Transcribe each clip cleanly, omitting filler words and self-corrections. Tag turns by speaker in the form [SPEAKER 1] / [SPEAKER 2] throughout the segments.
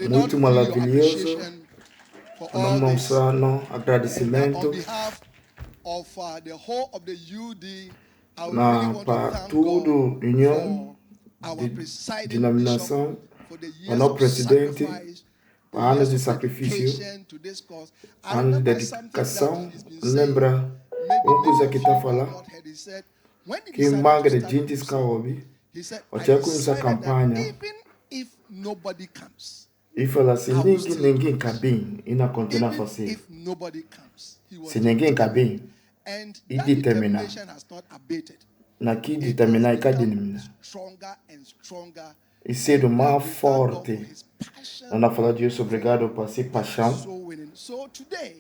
[SPEAKER 1] Muito maravilhoso. Nós mostramos agradecimento para tudo, união, denominação, para o presidente, para anos de sacrifício, anos de dedicação. Lembra uma coisa que está falando? Que magra de gente escreve, até com essa campanha, e fala assim, ninguém cabe e não continua a fazer. Se ninguém cabe, e determinar. Naqui determinar e cada e ser o mais forte. Nós falamos disso, obrigado por ser paixão,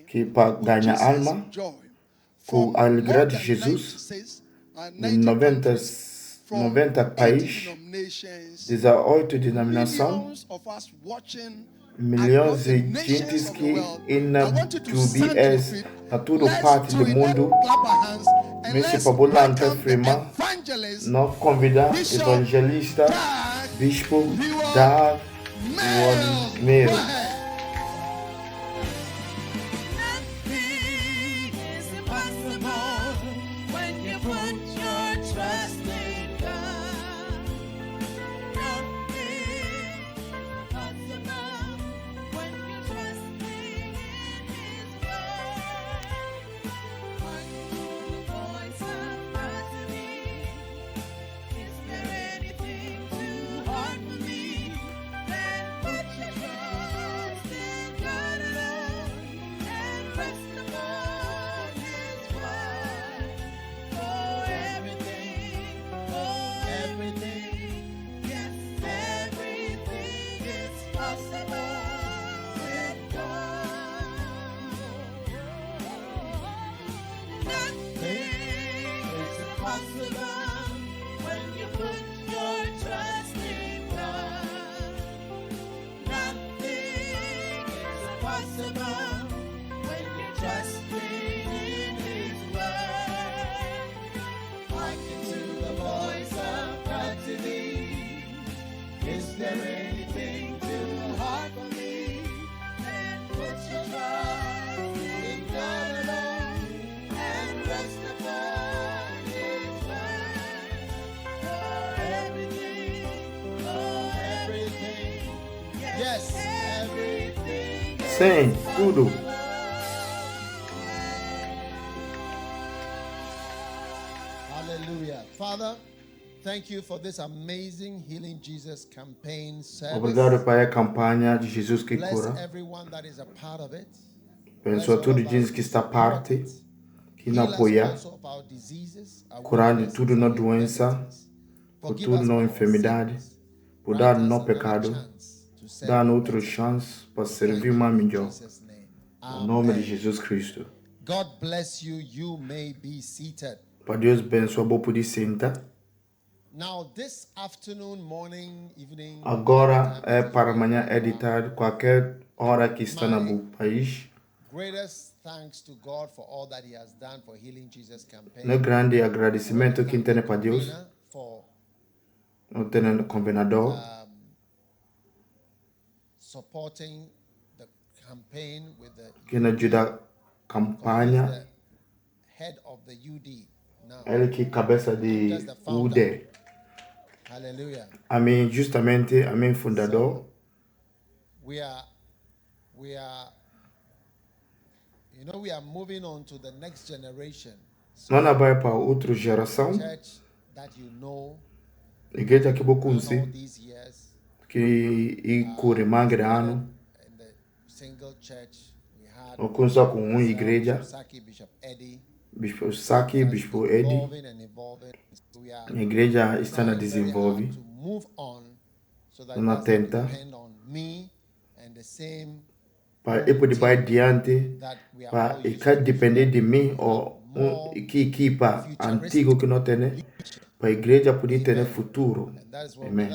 [SPEAKER 1] que para ganhar alma, com a alegria de Jesus, em 90 países, 18 denominações, milhões de gente que na UBS, a toda parte do mundo, mesmo para bolanta firma, nós convidamos evangelista, bispo, da Mero. Sim, tudo.
[SPEAKER 2] Hallelujah. Father, thank you for this amazing Healing Jesus campaign service.
[SPEAKER 1] Obrigado para a campanha de Jesus que cura.
[SPEAKER 2] Bless everyone that is a part of it.
[SPEAKER 1] Abençoa tudo Jesus que está parte, que nos apoia, curando tudo na doença, por tudo na enfermidade, por dar no pecado, dar outra chance para servir mais melhor. Em nome de Jesus Cristo.
[SPEAKER 2] God bless you. You may be seated.
[SPEAKER 1] Para Deus abençoe, vou poder sentar.
[SPEAKER 2] Now this afternoon, morning, evening.
[SPEAKER 1] Agora é para amanhã editar qualquer hora que está no país.
[SPEAKER 2] Greatest thanks to God for all that He has done for Healing Jesus campaign.
[SPEAKER 1] No grande agradecimento que tem para Deus. No tem o convenador.
[SPEAKER 2] Supporting the campaign with the.
[SPEAKER 1] Que nos ajuda a campanha.
[SPEAKER 2] Head of the UD.
[SPEAKER 1] Ele que cabeça de UD.
[SPEAKER 2] Hallelujah.
[SPEAKER 1] Amém, justamente, amém, fundador.
[SPEAKER 2] So, we are, we are moving on to the next generation.
[SPEAKER 1] So, nós vai para outra geração.
[SPEAKER 2] Church that you know.
[SPEAKER 1] Igreja que eu conheci. Que cure mais ano.
[SPEAKER 2] Single church we had.
[SPEAKER 1] Eu conheço com igreja. Bispo Saki, Bispo Eddie, a igreja está a desenvolver, não tenta, para eu poder ir adiante, para eu depender de mim ou que equipa antigo que não tem, para a igreja poder ter futuro. Amém.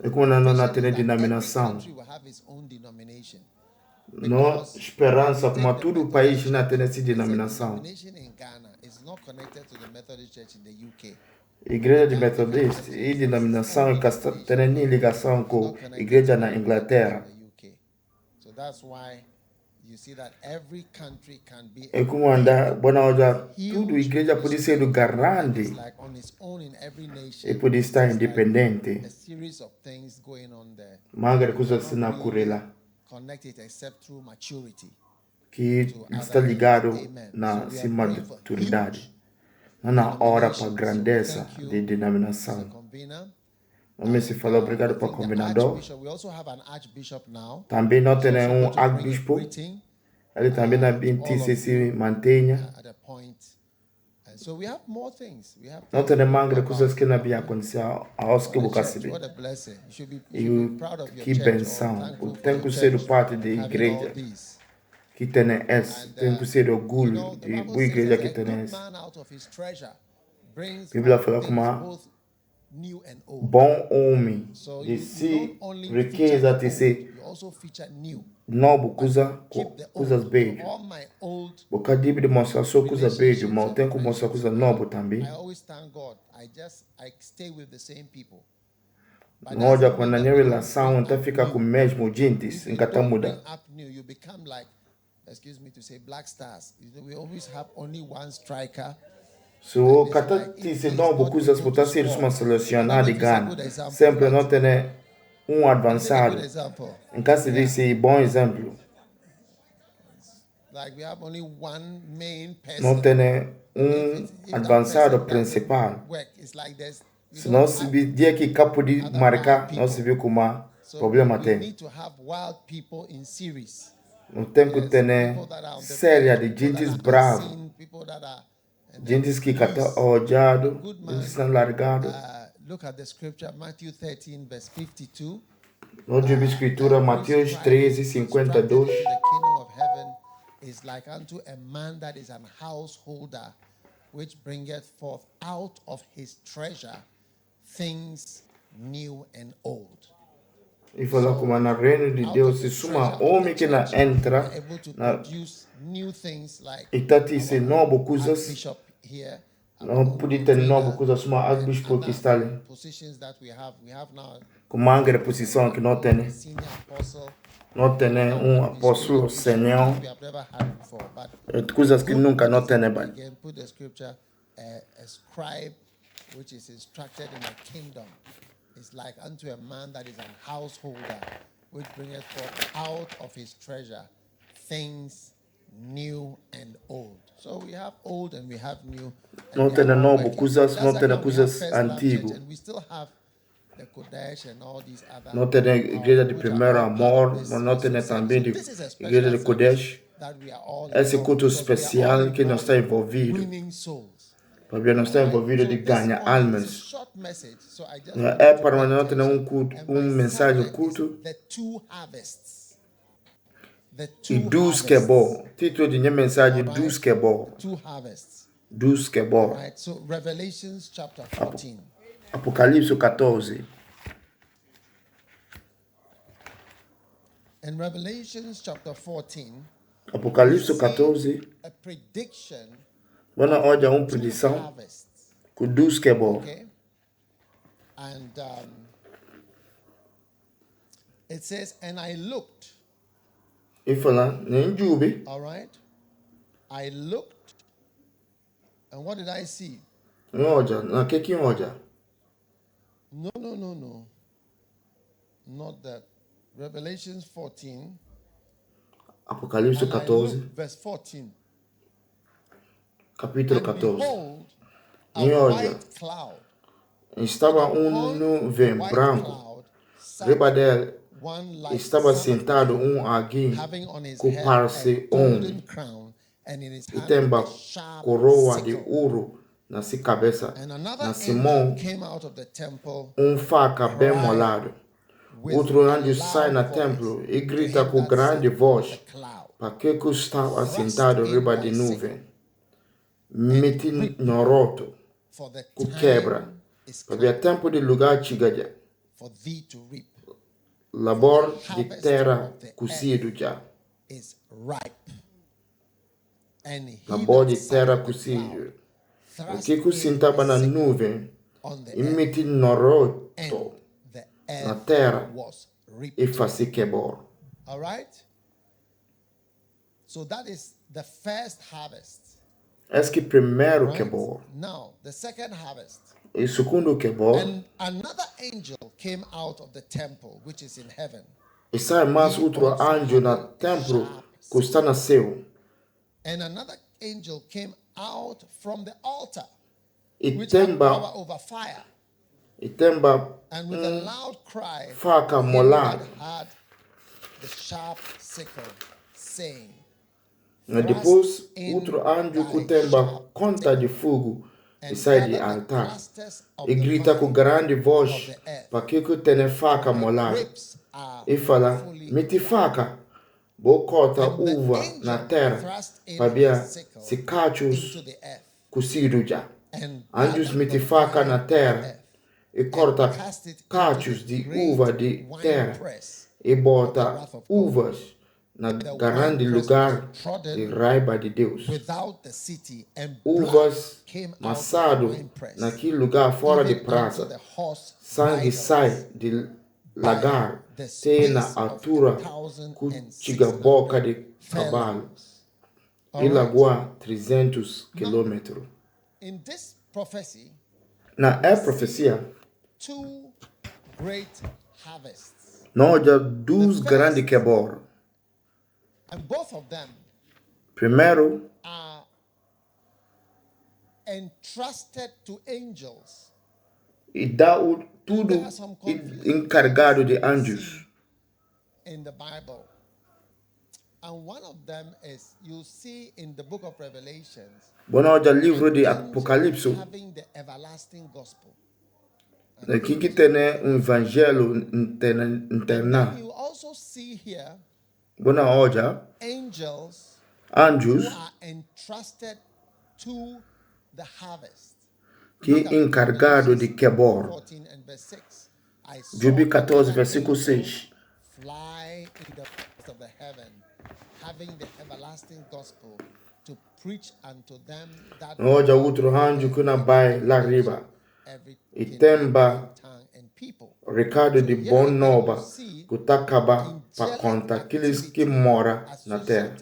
[SPEAKER 1] É como não tem denominação. Nossa esperança, como todo o país, não tem essa denominação. Igreja de Metodista e denominação em tem ligação com a igreja na Inglaterra. É como andar, tudo igreja pode ser grande e pode estar independente. Magra coisa assim na curela. Que está ligado na maturidade. Não na hora para a grandeza de denominação. Também se falou, obrigado para o combinador. Também nós temos arcebispo. Ele também na BNTC se mantenha. Nós temos mais coisas que não haviam acontecido aos que você sabe. E que benção. Tem que ser parte da igreja. Que tem esse. Tem que ser orgulho de boa igreja que tem esse. A Bíblia fala como bom homem de si riqueza de si novo coisas beijo. Porque Bíblia demonstra só coisas beijo, mas tem que mostrar coisas novas também. Olha, quando a minha relação então fica com o mesmo gente, em cada muda. Excuse me to say black stars. We always have only one striker. So, cada se novo coisas por ser uma selecionada e ganha. Sempre não tem avançado. Em caso de ser bom exemplo. Não tem avançado principal. Se não se vê dia que capo de marcar, não se vê como problema tem. No tempo tem série de gente bravos, gente que está odiado, gente que está largado. Look at the scripture, Matthew 13, verse 52. Nós vemos a escritura, Mateus 13, 52. The kingdom of heaven is like unto a man that is an householder, which bringeth forth out of his treasure things new and old. E fala como no reino de Deus, se suma homem que não entra e está dizendo novo coisas, não pode ter novo coisas, suma arcebispo que está ali. Com a posição que não tem. Não tem apóstolo senhor, coisas que nunca não tem. It's like unto a man that is an householder, which bringeth forth out of his treasure things new and old. So we have old and we have new. Não tem novo coisas, não tem coisas antigas. And we still have the Kodesh and all these other. Não tem a igreja de primeiro amor, não tem também a igreja de Kodesh. Esse culto especial que nós está envolvido. Porque nós estamos envolvidos de ganhar almas. É para nós ter mensagem curto. E dos que é bom. Título de minha mensagem, dos que é bom. Dos que é bom. Apocalipse 14. In Revelations chapter 14, Apocalipse 14, Vamos olhar predição com dos que é bom. And it says, and I looked. E fala, nem jube. All right. I looked, and what did I see? Olha, na que olha? No. Not that. Revelations 14. Apocalipse 14. Verse 14. Capítulo 14. E olha, estava nuvem branco, riba dela estava sentado alguém com parece e tem uma coroa de ouro na sua cabeça. Na Simão, faca bem molado. Outro anjo sai no templo e grita com grande voz para que estava sentado riba de nuvem. Meti no roto, com quebra, porque é tempo de lugar chega. Labor de terra cozido já. Labor de terra cozido. O que sentava na nuvem imiti noroto
[SPEAKER 2] the
[SPEAKER 1] na
[SPEAKER 2] earth
[SPEAKER 1] terra
[SPEAKER 2] was
[SPEAKER 1] e
[SPEAKER 2] reaped.
[SPEAKER 1] fasi kebor.
[SPEAKER 2] All right? So that is the first harvest.
[SPEAKER 1] Esse primeiro
[SPEAKER 2] Right?
[SPEAKER 1] kebor.
[SPEAKER 2] Now, the second harvest.
[SPEAKER 1] E segundo kebor.
[SPEAKER 2] And another angel came out of the temple, which is in heaven.
[SPEAKER 1] E sai mais outro anjo na templo que está no céu.
[SPEAKER 2] And another angel came out from the altar,
[SPEAKER 1] E
[SPEAKER 2] which had
[SPEAKER 1] temba,
[SPEAKER 2] power over fire.
[SPEAKER 1] e temba
[SPEAKER 2] And with a loud cry,
[SPEAKER 1] faca
[SPEAKER 2] him
[SPEAKER 1] molar.
[SPEAKER 2] that had the sharp sickle, saying,
[SPEAKER 1] E depois outro anjo que temba conta de fogo e sai de altar. E grita com grande voz para que tem faca molar. E fala, mete faca, vou cortar uva na terra, para se cachos cozido já. Anjos mete faca na terra e corta cachos de uva de terra e bota uvas na grande lugar de raiva de Deus. Uvas massado naquele lugar fora de praça. Sangue sai de lagar, tem na altura que chega a boca de cavalo. E lagoa 300 quilômetros. Na profecia, nós há dois grandes quebor. Primeiro,
[SPEAKER 2] entrusted to angels.
[SPEAKER 1] E dá tudo encarregado de anjos.
[SPEAKER 2] In the Bible. And one of them is, you see in the book of Revelations,
[SPEAKER 1] Bueno, o livro de Apocalipse,
[SPEAKER 2] having the everlasting gospel.
[SPEAKER 1] que tem evangelho interna.
[SPEAKER 2] You also see here
[SPEAKER 1] Bueno, hoje,
[SPEAKER 2] angels
[SPEAKER 1] anjos
[SPEAKER 2] who are entrusted to the harvest.
[SPEAKER 1] que encarregado de quebor.
[SPEAKER 2] 14 and verse 6.
[SPEAKER 1] Job 14, versículo 6.
[SPEAKER 2] Fly in the midst of the heaven, having the everlasting gospel to preach unto them that
[SPEAKER 1] Hoje, outro anjo que não vai lá riba. E temba recado de bom nova que está acaba para contar aqueles que moram na terra.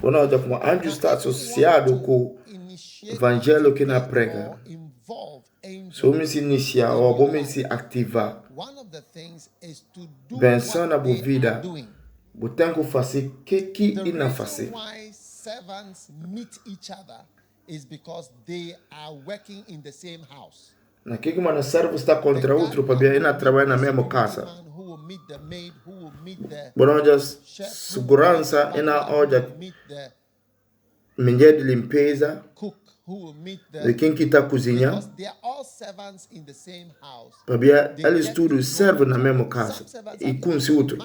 [SPEAKER 1] Bueno, hoje, como anjo está associado com o evangelho que na prega. Se eu se iniciar ou vou se ativar, pensando na minha vida, eu tenho que fazer o que não fazer.
[SPEAKER 2] Is because they are working in the same house.
[SPEAKER 1] Naquele que servo está contra outro para vir trabalhar na mesma casa. Bom, hoje segurança é na hoje mulher de limpeza, de quem que está cozinhando. Para vir eles todos servem na mesma casa e com o outro.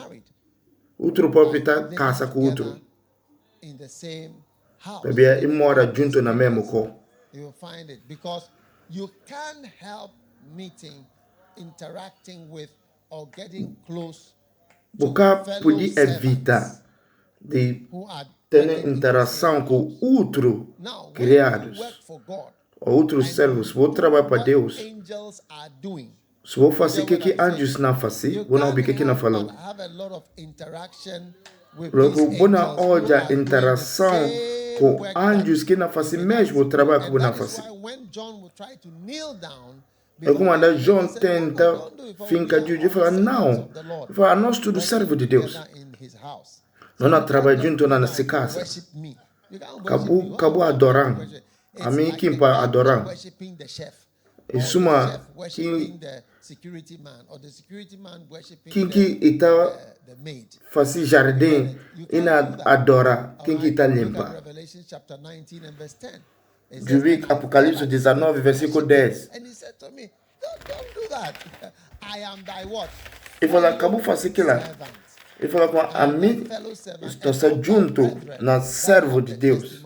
[SPEAKER 1] Outro pode estar casa com outro. Baby, e mora junto na mesma cor.
[SPEAKER 2] You will find it because you can't help meeting, interacting with, or getting close.
[SPEAKER 1] Você pode evitar de ter interação com outros criados, outros servos. Vou trabalhar para Deus. Se vou fazer o que anjos não fazem, vou não ouvir o que não falam. Logo, boa olha interação com anjos que não fazem mesmo o trabalho que não fazem. É como quando João tenta ficar de e fala, não, fala, nós tudo servo de Deus. Nós trabalhamos junto na nossa casa. Acabou adorando. A mim, quem para adorar? Isso quem que está fazendo jardim e adora, quem que está limpa. Job Apocalipse 19, versículo 10. Ele fala, acabou de fazer aquilo. Ele fala com a mim, estou junto na servo de Deus.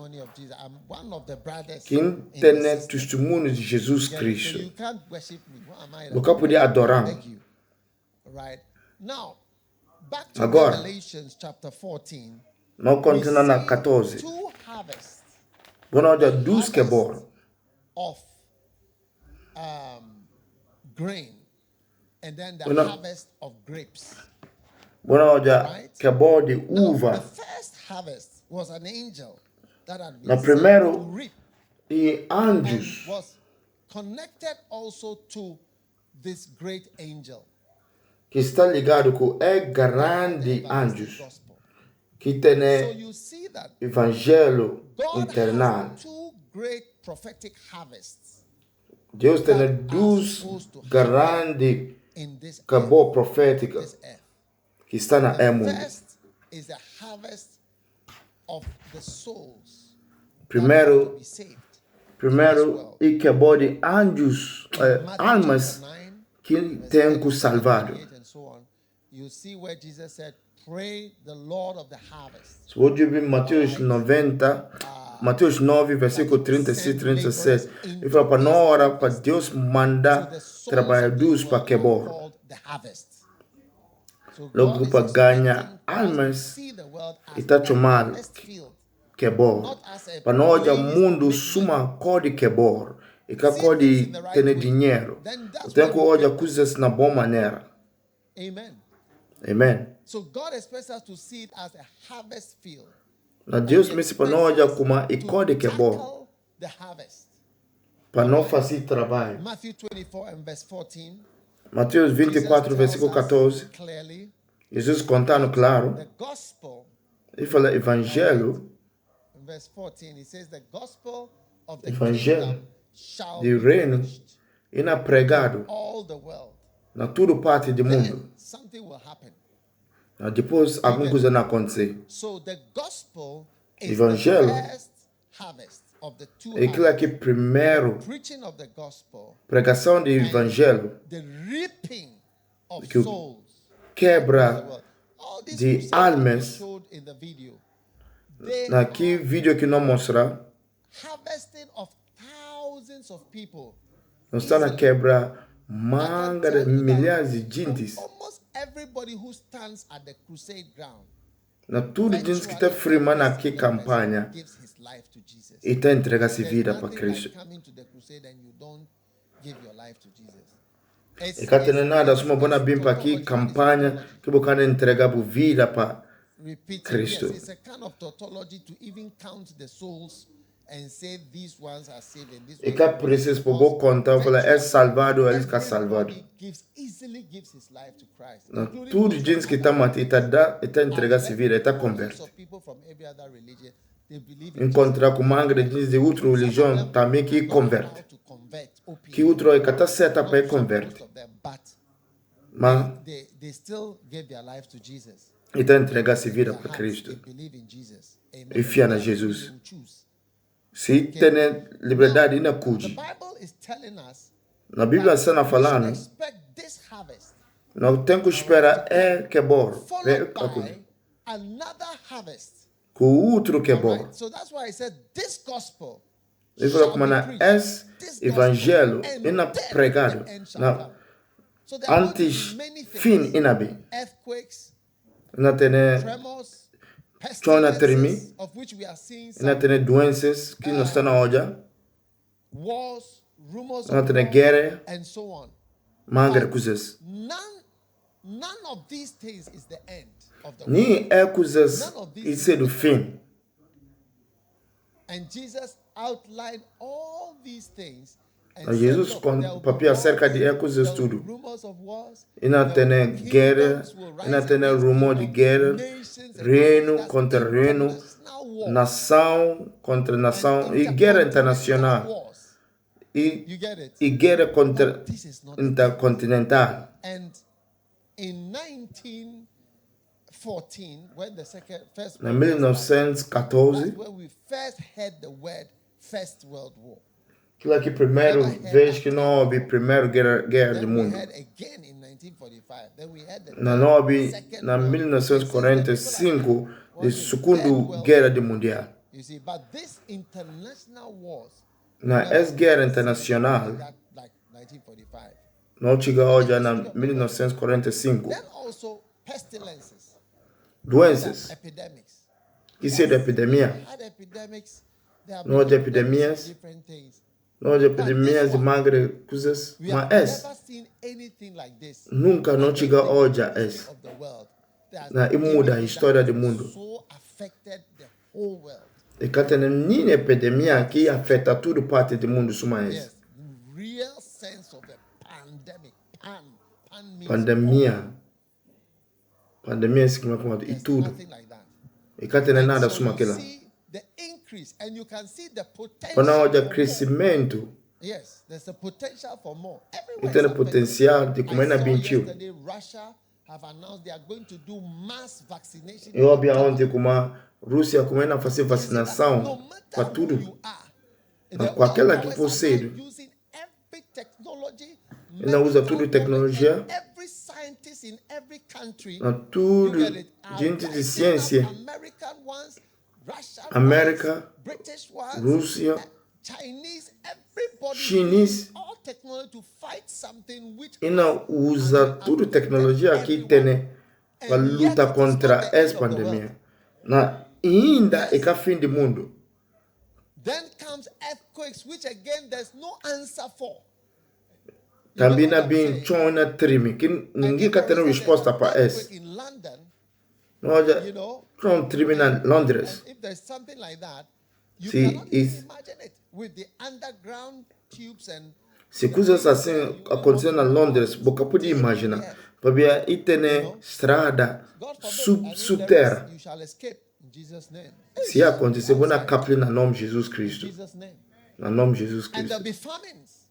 [SPEAKER 1] Quem tem testemunho de Jesus Cristo. Você pode adorar. Agora, nós continuamos na 14. Bueno, hoje, 12 quebor
[SPEAKER 2] grain, and then the
[SPEAKER 1] Una-
[SPEAKER 2] harvest of grapes.
[SPEAKER 1] Wanaoja
[SPEAKER 2] Right?
[SPEAKER 1] kebor de
[SPEAKER 2] Now, the
[SPEAKER 1] uva.
[SPEAKER 2] first harvest was an angel that had
[SPEAKER 1] Na
[SPEAKER 2] been sent
[SPEAKER 1] primeiro,
[SPEAKER 2] to reap,
[SPEAKER 1] e
[SPEAKER 2] and
[SPEAKER 1] anjos
[SPEAKER 2] was connected also to this great angel.
[SPEAKER 1] que está ligado com
[SPEAKER 2] The
[SPEAKER 1] grande
[SPEAKER 2] everlasting
[SPEAKER 1] anjos
[SPEAKER 2] gospel.
[SPEAKER 1] que
[SPEAKER 2] So
[SPEAKER 1] tem
[SPEAKER 2] you see that
[SPEAKER 1] evangelho
[SPEAKER 2] God
[SPEAKER 1] internal.
[SPEAKER 2] has two great prophetic harvests
[SPEAKER 1] Deus tem
[SPEAKER 2] that
[SPEAKER 1] duas
[SPEAKER 2] are supposed to
[SPEAKER 1] grandes
[SPEAKER 2] in this
[SPEAKER 1] cabor profética
[SPEAKER 2] this earth.
[SPEAKER 1] que está na
[SPEAKER 2] The
[SPEAKER 1] mundo.
[SPEAKER 2] first is the harvest of the souls that
[SPEAKER 1] Primeiro,
[SPEAKER 2] are to be saved.
[SPEAKER 1] primeiro e cabor de anjos,
[SPEAKER 2] Matthew
[SPEAKER 1] almas
[SPEAKER 2] chapter 9,
[SPEAKER 1] que
[SPEAKER 2] verse
[SPEAKER 1] têm que
[SPEAKER 2] 37,
[SPEAKER 1] salvar.
[SPEAKER 2] 38 and so on. You see where Jesus said, "Pray the Lord of the harvest."
[SPEAKER 1] Se você ver Mateus 90, Mateus 9, versículo 36, 37, ele fala para nós orar para Deus mandar trabalhadores para quebrar.
[SPEAKER 2] Called the harvest. So
[SPEAKER 1] Logo
[SPEAKER 2] God is
[SPEAKER 1] para ganhar
[SPEAKER 2] expecting us to
[SPEAKER 1] almas
[SPEAKER 2] see the world
[SPEAKER 1] e
[SPEAKER 2] as
[SPEAKER 1] está
[SPEAKER 2] a
[SPEAKER 1] chamando
[SPEAKER 2] harvest field,
[SPEAKER 1] quebrar.
[SPEAKER 2] not as a
[SPEAKER 1] Para nós o
[SPEAKER 2] place
[SPEAKER 1] mundo
[SPEAKER 2] to make
[SPEAKER 1] suma
[SPEAKER 2] money.
[SPEAKER 1] cor de quebrar e que
[SPEAKER 2] See
[SPEAKER 1] cor
[SPEAKER 2] things
[SPEAKER 1] de
[SPEAKER 2] in the right
[SPEAKER 1] ter
[SPEAKER 2] way.
[SPEAKER 1] dinheiro.
[SPEAKER 2] Then that's
[SPEAKER 1] Tem
[SPEAKER 2] when
[SPEAKER 1] que
[SPEAKER 2] you
[SPEAKER 1] olhar
[SPEAKER 2] get-
[SPEAKER 1] coisas na boa maneira.
[SPEAKER 2] Amen.
[SPEAKER 1] Amém.
[SPEAKER 2] So God expects us to see it as a harvest field.
[SPEAKER 1] Na Deus
[SPEAKER 2] He
[SPEAKER 1] me para nós
[SPEAKER 2] expects
[SPEAKER 1] olhar
[SPEAKER 2] us
[SPEAKER 1] como e
[SPEAKER 2] to
[SPEAKER 1] cor de quebrar.
[SPEAKER 2] tackle the harvest.
[SPEAKER 1] Para não fazer trabalho.
[SPEAKER 2] Matthew 24 and verse 14.
[SPEAKER 1] Mateus
[SPEAKER 2] Jesus
[SPEAKER 1] 24,
[SPEAKER 2] tells
[SPEAKER 1] versículo
[SPEAKER 2] us
[SPEAKER 1] 14.
[SPEAKER 2] clearly
[SPEAKER 1] Jesus contando claro.
[SPEAKER 2] the gospel.
[SPEAKER 1] Ele fala evangelho
[SPEAKER 2] In verse 14, he says the gospel of the
[SPEAKER 1] Evangelho
[SPEAKER 2] kingdom shall
[SPEAKER 1] de
[SPEAKER 2] be
[SPEAKER 1] reino
[SPEAKER 2] preached
[SPEAKER 1] e na pregado
[SPEAKER 2] all the world.
[SPEAKER 1] na toda parte do mundo.
[SPEAKER 2] Then something will happen.
[SPEAKER 1] Depois alguma coisa não acontecer.
[SPEAKER 2] So the gospel is
[SPEAKER 1] Evangelho
[SPEAKER 2] the first harvest of the two
[SPEAKER 1] é aquilo
[SPEAKER 2] harvests.
[SPEAKER 1] que primeiro
[SPEAKER 2] Preaching of the gospel,
[SPEAKER 1] pregação do evangelho
[SPEAKER 2] the reaping of
[SPEAKER 1] que
[SPEAKER 2] souls.
[SPEAKER 1] quebra
[SPEAKER 2] All these
[SPEAKER 1] de
[SPEAKER 2] crusades that we
[SPEAKER 1] almas.
[SPEAKER 2] showed in the video, they
[SPEAKER 1] Naquele
[SPEAKER 2] are
[SPEAKER 1] vídeo que não mostra,
[SPEAKER 2] harvesting of thousands of people.
[SPEAKER 1] nós estamos a quebrar manga de milhares de gente.
[SPEAKER 2] Almost everybody who stands at the crusade ground
[SPEAKER 1] Na tudo gente que está firmando aqui campanha
[SPEAKER 2] gives his life to Jesus.
[SPEAKER 1] e está entregando
[SPEAKER 2] There's
[SPEAKER 1] vida para
[SPEAKER 2] nothing
[SPEAKER 1] Cristo.
[SPEAKER 2] like coming to the crusade and you don't give your life to Jesus.
[SPEAKER 1] E cá tem nada, só uma boa bem para aqui campanha que você quer entregar a vida para
[SPEAKER 2] Repeating,
[SPEAKER 1] Cristo.
[SPEAKER 2] yes, it's a kind of tautology to even count the souls and say these ones are saved and these
[SPEAKER 1] E
[SPEAKER 2] ones
[SPEAKER 1] cá
[SPEAKER 2] are
[SPEAKER 1] precisa para você contar, falar é salvado ou é que é salvado.
[SPEAKER 2] easily gives his life to Christ.
[SPEAKER 1] Na
[SPEAKER 2] including
[SPEAKER 1] tudo
[SPEAKER 2] those
[SPEAKER 1] gente que
[SPEAKER 2] from
[SPEAKER 1] está
[SPEAKER 2] other
[SPEAKER 1] matando está entregando a vida, está
[SPEAKER 2] religions.
[SPEAKER 1] convertido.
[SPEAKER 2] Of people from every other religion, they believe in
[SPEAKER 1] Encontrar com manga de gente de outra religião também que converte.
[SPEAKER 2] to convert openly.
[SPEAKER 1] Que outro é que está certo para
[SPEAKER 2] Not
[SPEAKER 1] converte.
[SPEAKER 2] most of them, but
[SPEAKER 1] Mas
[SPEAKER 2] they still gave their life to Jesus.
[SPEAKER 1] está entregando a vida
[SPEAKER 2] Their
[SPEAKER 1] para
[SPEAKER 2] hearts,
[SPEAKER 1] Cristo.
[SPEAKER 2] they believe in Jesus. Amen.
[SPEAKER 1] E fia na
[SPEAKER 2] That's what
[SPEAKER 1] Jesus.
[SPEAKER 2] they will choose.
[SPEAKER 1] Se tem liberdade na
[SPEAKER 2] The
[SPEAKER 1] cuide.
[SPEAKER 2] Bible is telling us
[SPEAKER 1] Na Bíblia está
[SPEAKER 2] we should
[SPEAKER 1] falando,
[SPEAKER 2] expect this harvest
[SPEAKER 1] não tem que esperar é que é bom.
[SPEAKER 2] followed by another harvest.
[SPEAKER 1] Com o outro que é bom.
[SPEAKER 2] Right? So that's why I said this gospel
[SPEAKER 1] Ele falou
[SPEAKER 2] shall
[SPEAKER 1] como
[SPEAKER 2] be
[SPEAKER 1] na
[SPEAKER 2] preached.
[SPEAKER 1] esse
[SPEAKER 2] This
[SPEAKER 1] evangelho
[SPEAKER 2] gospel,
[SPEAKER 1] e na
[SPEAKER 2] and then
[SPEAKER 1] pregado.
[SPEAKER 2] the end shall
[SPEAKER 1] Na
[SPEAKER 2] come. So there are going to be
[SPEAKER 1] antes
[SPEAKER 2] many things.
[SPEAKER 1] fim e na bem.
[SPEAKER 2] Earthquakes,
[SPEAKER 1] Na tem
[SPEAKER 2] tremors, pestilences, of which we are seeing
[SPEAKER 1] na
[SPEAKER 2] some,
[SPEAKER 1] tem doenças que não estão na olha.
[SPEAKER 2] wars, rumors
[SPEAKER 1] Na
[SPEAKER 2] of
[SPEAKER 1] tem
[SPEAKER 2] war,
[SPEAKER 1] guerra,
[SPEAKER 2] and so on.
[SPEAKER 1] manga de coisas.
[SPEAKER 2] None of these things is the end of the world.
[SPEAKER 1] Nem é coisas isso é do fim.
[SPEAKER 2] And Jesus outlined all these things. And
[SPEAKER 1] A Jesus
[SPEAKER 2] said, "Look,
[SPEAKER 1] com
[SPEAKER 2] there will be
[SPEAKER 1] papel acerca de
[SPEAKER 2] wars,
[SPEAKER 1] coisas
[SPEAKER 2] there will be
[SPEAKER 1] tudo.
[SPEAKER 2] rumors of wars,
[SPEAKER 1] E não
[SPEAKER 2] there will
[SPEAKER 1] tem
[SPEAKER 2] be
[SPEAKER 1] guerra,
[SPEAKER 2] kingdoms will
[SPEAKER 1] e não
[SPEAKER 2] rise
[SPEAKER 1] tem
[SPEAKER 2] against
[SPEAKER 1] rumor de
[SPEAKER 2] kingdoms,
[SPEAKER 1] guerra,
[SPEAKER 2] nations against
[SPEAKER 1] reino
[SPEAKER 2] nations,
[SPEAKER 1] contra reino,
[SPEAKER 2] international wars,
[SPEAKER 1] nação contra nação,
[SPEAKER 2] and
[SPEAKER 1] e guerra
[SPEAKER 2] intercontinental
[SPEAKER 1] internacional,
[SPEAKER 2] wars.
[SPEAKER 1] e
[SPEAKER 2] You get it?
[SPEAKER 1] guerra contra
[SPEAKER 2] But this is not
[SPEAKER 1] intercontinental.
[SPEAKER 2] And in 1914, when the first
[SPEAKER 1] Na
[SPEAKER 2] World War started,
[SPEAKER 1] 1914,
[SPEAKER 2] that's when we first heard the word First World War.
[SPEAKER 1] aquilo aqui primeira vez que não houve primeira guerra do
[SPEAKER 2] Then we
[SPEAKER 1] mundo.
[SPEAKER 2] heard again in 1945. Then we heard the
[SPEAKER 1] Na não houve
[SPEAKER 2] Second
[SPEAKER 1] na
[SPEAKER 2] World War.
[SPEAKER 1] 1945 de
[SPEAKER 2] Third
[SPEAKER 1] segunda
[SPEAKER 2] World
[SPEAKER 1] guerra
[SPEAKER 2] War.
[SPEAKER 1] mundial.
[SPEAKER 2] You see, but this international wars,
[SPEAKER 1] Na ex-guerra internacional,
[SPEAKER 2] like 1945.
[SPEAKER 1] não chega hoje na 1945,
[SPEAKER 2] Then also pestilences,
[SPEAKER 1] doenças,
[SPEAKER 2] epidemics.
[SPEAKER 1] isso é da epidemia.
[SPEAKER 2] Had epidemics. There have
[SPEAKER 1] Não
[SPEAKER 2] been
[SPEAKER 1] há epidemias.
[SPEAKER 2] different things.
[SPEAKER 1] Nós epidemias de magre coisas,
[SPEAKER 2] We have
[SPEAKER 1] mas
[SPEAKER 2] never seen anything like this.
[SPEAKER 1] nunca não chega hoje a esse.
[SPEAKER 2] Of the world.
[SPEAKER 1] Na e muda a história do mundo.
[SPEAKER 2] So affected the whole world.
[SPEAKER 1] E cá tem nem epidemia que afeta toda parte do mundo, só mais.
[SPEAKER 2] Yes, the real sense of a pandemic. Pan means
[SPEAKER 1] Pandemia. Pandemia significa como e tudo.
[SPEAKER 2] nothing like that.
[SPEAKER 1] E cá tem nada
[SPEAKER 2] So
[SPEAKER 1] suma
[SPEAKER 2] you
[SPEAKER 1] aquela.
[SPEAKER 2] see the increase, and you can see the potential.
[SPEAKER 1] Quando há
[SPEAKER 2] for more.
[SPEAKER 1] crescimento,
[SPEAKER 2] Yes, there's a potential for more.
[SPEAKER 1] e
[SPEAKER 2] Everywhere
[SPEAKER 1] tem
[SPEAKER 2] is
[SPEAKER 1] o
[SPEAKER 2] affected.
[SPEAKER 1] potencial de
[SPEAKER 2] I
[SPEAKER 1] comer na
[SPEAKER 2] saw
[SPEAKER 1] bentil.
[SPEAKER 2] yesterday Russia have announced they are going to do mass vaccination.
[SPEAKER 1] Eu vi ontem como a Rússia começa a fazer
[SPEAKER 2] No
[SPEAKER 1] vacinação
[SPEAKER 2] matter
[SPEAKER 1] para
[SPEAKER 2] who
[SPEAKER 1] tudo.
[SPEAKER 2] you are,
[SPEAKER 1] Não,
[SPEAKER 2] the
[SPEAKER 1] com aquela
[SPEAKER 2] world
[SPEAKER 1] que
[SPEAKER 2] powers
[SPEAKER 1] você-
[SPEAKER 2] are now using every technology,
[SPEAKER 1] Ela usa
[SPEAKER 2] medical
[SPEAKER 1] tudo tecnologia.
[SPEAKER 2] knowledge, and every scientist in every country.
[SPEAKER 1] Na
[SPEAKER 2] You
[SPEAKER 1] tudo,
[SPEAKER 2] get it?
[SPEAKER 1] gente de
[SPEAKER 2] Rising
[SPEAKER 1] ciência,
[SPEAKER 2] up American ones, Russian
[SPEAKER 1] América,
[SPEAKER 2] ones, British ones,
[SPEAKER 1] Rússia,
[SPEAKER 2] Chinese, everybody
[SPEAKER 1] Chinese,
[SPEAKER 2] using all technology to fight something which
[SPEAKER 1] e não usa tudo tecnologia que tem para lutar contra essa pandemia. Na ainda é que é fim do mundo.
[SPEAKER 2] then comes earthquakes, which again there's no answer for.
[SPEAKER 1] Também
[SPEAKER 2] You know
[SPEAKER 1] na
[SPEAKER 2] what I'm
[SPEAKER 1] bem
[SPEAKER 2] saying?
[SPEAKER 1] China treme, que
[SPEAKER 2] And
[SPEAKER 1] ninguém
[SPEAKER 2] if
[SPEAKER 1] quer
[SPEAKER 2] there
[SPEAKER 1] ter
[SPEAKER 2] is an
[SPEAKER 1] resposta para
[SPEAKER 2] earthquake
[SPEAKER 1] essa.
[SPEAKER 2] in London,
[SPEAKER 1] Nós
[SPEAKER 2] you know,
[SPEAKER 1] Trump treme na Londres.
[SPEAKER 2] and if there's something like that, you
[SPEAKER 1] See,
[SPEAKER 2] cannot even
[SPEAKER 1] it's-
[SPEAKER 2] imagine it with the underground tubes and
[SPEAKER 1] Se coisas assim acontecem na Londres, você pode imaginar. Porque aí tem estrada
[SPEAKER 2] God forbid, and if there is,
[SPEAKER 1] subterra.
[SPEAKER 2] you shall escape in Jesus' name.
[SPEAKER 1] Se acontecer, vou na capela no nome de Jesus
[SPEAKER 2] In
[SPEAKER 1] Cristo.
[SPEAKER 2] Jesus' name.
[SPEAKER 1] No nome de Jesus
[SPEAKER 2] And there'll
[SPEAKER 1] Cristo.
[SPEAKER 2] be famines.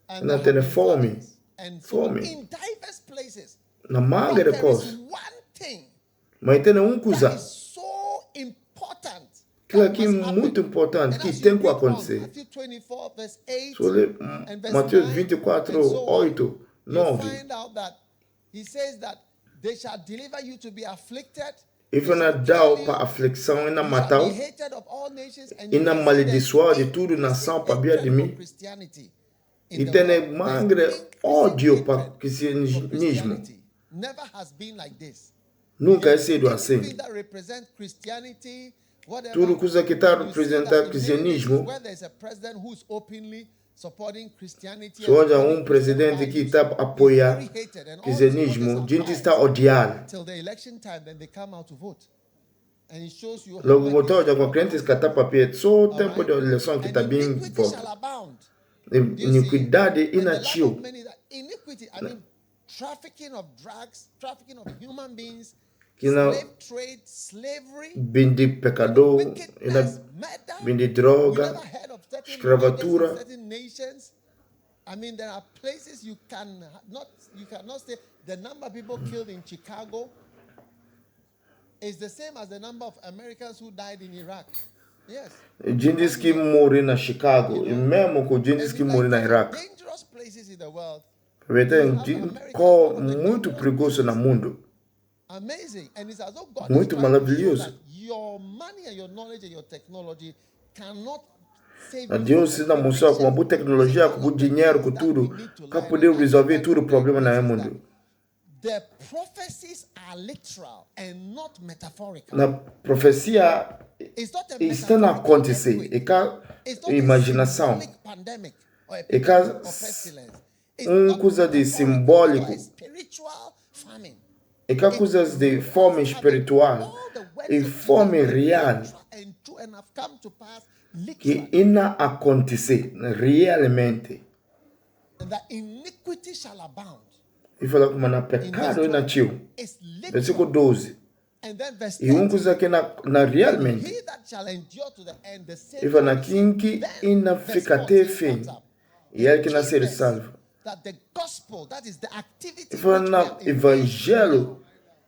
[SPEAKER 2] And
[SPEAKER 1] Não
[SPEAKER 2] there have
[SPEAKER 1] tem
[SPEAKER 2] been
[SPEAKER 1] fome.
[SPEAKER 2] famines. And so
[SPEAKER 1] Fome.
[SPEAKER 2] in diverse places.
[SPEAKER 1] Na
[SPEAKER 2] But
[SPEAKER 1] magra
[SPEAKER 2] there is
[SPEAKER 1] coisa.
[SPEAKER 2] one thing
[SPEAKER 1] Mas tem uma
[SPEAKER 2] that
[SPEAKER 1] coisa.
[SPEAKER 2] is so important.
[SPEAKER 1] Aquilo
[SPEAKER 2] that
[SPEAKER 1] aqui é
[SPEAKER 2] must happen.
[SPEAKER 1] muito importante
[SPEAKER 2] And
[SPEAKER 1] que
[SPEAKER 2] as you
[SPEAKER 1] tem que
[SPEAKER 2] read on
[SPEAKER 1] acontecer.
[SPEAKER 2] Matthew 24, verse 8
[SPEAKER 1] Só ler
[SPEAKER 2] and verse
[SPEAKER 1] Mateus
[SPEAKER 2] 9,
[SPEAKER 1] 24,
[SPEAKER 2] and so on,
[SPEAKER 1] 8,
[SPEAKER 2] you
[SPEAKER 1] 9.
[SPEAKER 2] find out that he says that they shall deliver you to be afflicted.
[SPEAKER 1] E
[SPEAKER 2] they
[SPEAKER 1] foi na
[SPEAKER 2] shall
[SPEAKER 1] dar
[SPEAKER 2] kill
[SPEAKER 1] para
[SPEAKER 2] you,
[SPEAKER 1] aflição e na
[SPEAKER 2] you shall
[SPEAKER 1] matar.
[SPEAKER 2] be hated of all nations, and
[SPEAKER 1] E
[SPEAKER 2] you
[SPEAKER 1] na
[SPEAKER 2] will see
[SPEAKER 1] malediçoar
[SPEAKER 2] the
[SPEAKER 1] de tudo nação
[SPEAKER 2] increasing
[SPEAKER 1] para vir de
[SPEAKER 2] hatred for
[SPEAKER 1] mim.
[SPEAKER 2] Christianity in
[SPEAKER 1] E
[SPEAKER 2] the
[SPEAKER 1] tem
[SPEAKER 2] world.
[SPEAKER 1] magre
[SPEAKER 2] There's increasing
[SPEAKER 1] ódio para
[SPEAKER 2] hatred for
[SPEAKER 1] cristianismo.
[SPEAKER 2] Christianity. Never has been like this.
[SPEAKER 1] Nunca é sido assim.
[SPEAKER 2] Anything that represents Christianity, whatever,
[SPEAKER 1] Tudo coisa que está a
[SPEAKER 2] you see
[SPEAKER 1] representar
[SPEAKER 2] that
[SPEAKER 1] cristianismo.
[SPEAKER 2] where there's a president who's openly supporting Christianity,
[SPEAKER 1] Se hoje há
[SPEAKER 2] supporting
[SPEAKER 1] presidente
[SPEAKER 2] Christian
[SPEAKER 1] que
[SPEAKER 2] values,
[SPEAKER 1] está a
[SPEAKER 2] is
[SPEAKER 1] apoiar
[SPEAKER 2] very hated, and all
[SPEAKER 1] cristianismo,
[SPEAKER 2] these
[SPEAKER 1] a gente
[SPEAKER 2] protesters
[SPEAKER 1] está a odiar.
[SPEAKER 2] till the election time, then they come out to vote. And it shows you
[SPEAKER 1] Logo,
[SPEAKER 2] how
[SPEAKER 1] botou hoje com crentes que está para pé. Só o tempo
[SPEAKER 2] Alright?
[SPEAKER 1] de eleição que está
[SPEAKER 2] And
[SPEAKER 1] bem
[SPEAKER 2] iniquity shall
[SPEAKER 1] voto.
[SPEAKER 2] abound. Do you see?
[SPEAKER 1] Iniquidade
[SPEAKER 2] And the love of
[SPEAKER 1] inatiu.
[SPEAKER 2] many that iniquity, I mean, trafficking of drugs, trafficking of human beings,
[SPEAKER 1] Que não
[SPEAKER 2] slave trade, slavery,
[SPEAKER 1] bem de pecador,
[SPEAKER 2] wickedness, murder.
[SPEAKER 1] bem de
[SPEAKER 2] We
[SPEAKER 1] droga,
[SPEAKER 2] never heard of certain
[SPEAKER 1] escravatura.
[SPEAKER 2] murders in certain nations. I mean, there are places you cannot say the number of people killed in Chicago is the same as the number of Americans who died in Iraq. Yes.
[SPEAKER 1] Gente que morre na Chicago, e mesmo com gente
[SPEAKER 2] And
[SPEAKER 1] que
[SPEAKER 2] it's
[SPEAKER 1] morre na
[SPEAKER 2] like
[SPEAKER 1] Iraque.
[SPEAKER 2] dangerous places in the world.
[SPEAKER 1] Tem gente muito perigoso no mundo.
[SPEAKER 2] Amazing. And it's as though God
[SPEAKER 1] Muito
[SPEAKER 2] is trying to show
[SPEAKER 1] maravilhoso.
[SPEAKER 2] that your money and your knowledge and your technology cannot save
[SPEAKER 1] A
[SPEAKER 2] you
[SPEAKER 1] Deus
[SPEAKER 2] from
[SPEAKER 1] se dá mostrou com a boa tecnologia, com o dinheiro, com tudo, para poder resolver todo o problema no mundo.
[SPEAKER 2] The prophecies are literal and not metaphorical.
[SPEAKER 1] Na profecia
[SPEAKER 2] It's not a
[SPEAKER 1] está a
[SPEAKER 2] metaphorical
[SPEAKER 1] acontecer,
[SPEAKER 2] earthquake.
[SPEAKER 1] é cá
[SPEAKER 2] It's not a
[SPEAKER 1] imaginação.
[SPEAKER 2] symbolic pandemic or
[SPEAKER 1] É
[SPEAKER 2] epidemic
[SPEAKER 1] cá
[SPEAKER 2] or pestilence. It's not
[SPEAKER 1] coisa de
[SPEAKER 2] metaphorical
[SPEAKER 1] simbólico,
[SPEAKER 2] or a spiritual famine.
[SPEAKER 1] é cá coisas de fome espiritual
[SPEAKER 2] All the words
[SPEAKER 1] e
[SPEAKER 2] of
[SPEAKER 1] fome
[SPEAKER 2] Jesus are
[SPEAKER 1] real
[SPEAKER 2] literal and true and have come to pass
[SPEAKER 1] que
[SPEAKER 2] literally.
[SPEAKER 1] irá acontecer realmente.
[SPEAKER 2] And that iniquity shall abound.
[SPEAKER 1] E fala como na pecado e na tio.
[SPEAKER 2] It's
[SPEAKER 1] Versículo
[SPEAKER 2] literal.
[SPEAKER 1] 12.
[SPEAKER 2] And then verse
[SPEAKER 1] E
[SPEAKER 2] 13.
[SPEAKER 1] coisa que na realmente.
[SPEAKER 2] He that shall endure to the end, the same
[SPEAKER 1] E fala
[SPEAKER 2] shall be
[SPEAKER 1] quem
[SPEAKER 2] saved.
[SPEAKER 1] que
[SPEAKER 2] Then,
[SPEAKER 1] ainda
[SPEAKER 2] verse
[SPEAKER 1] fica
[SPEAKER 2] 14
[SPEAKER 1] até fim.
[SPEAKER 2] starts up.
[SPEAKER 1] E ele que
[SPEAKER 2] The
[SPEAKER 1] nascer
[SPEAKER 2] keepers,
[SPEAKER 1] salvo.
[SPEAKER 2] that the gospel, that is the activity
[SPEAKER 1] E fala
[SPEAKER 2] which we
[SPEAKER 1] no
[SPEAKER 2] are engaged
[SPEAKER 1] evangelho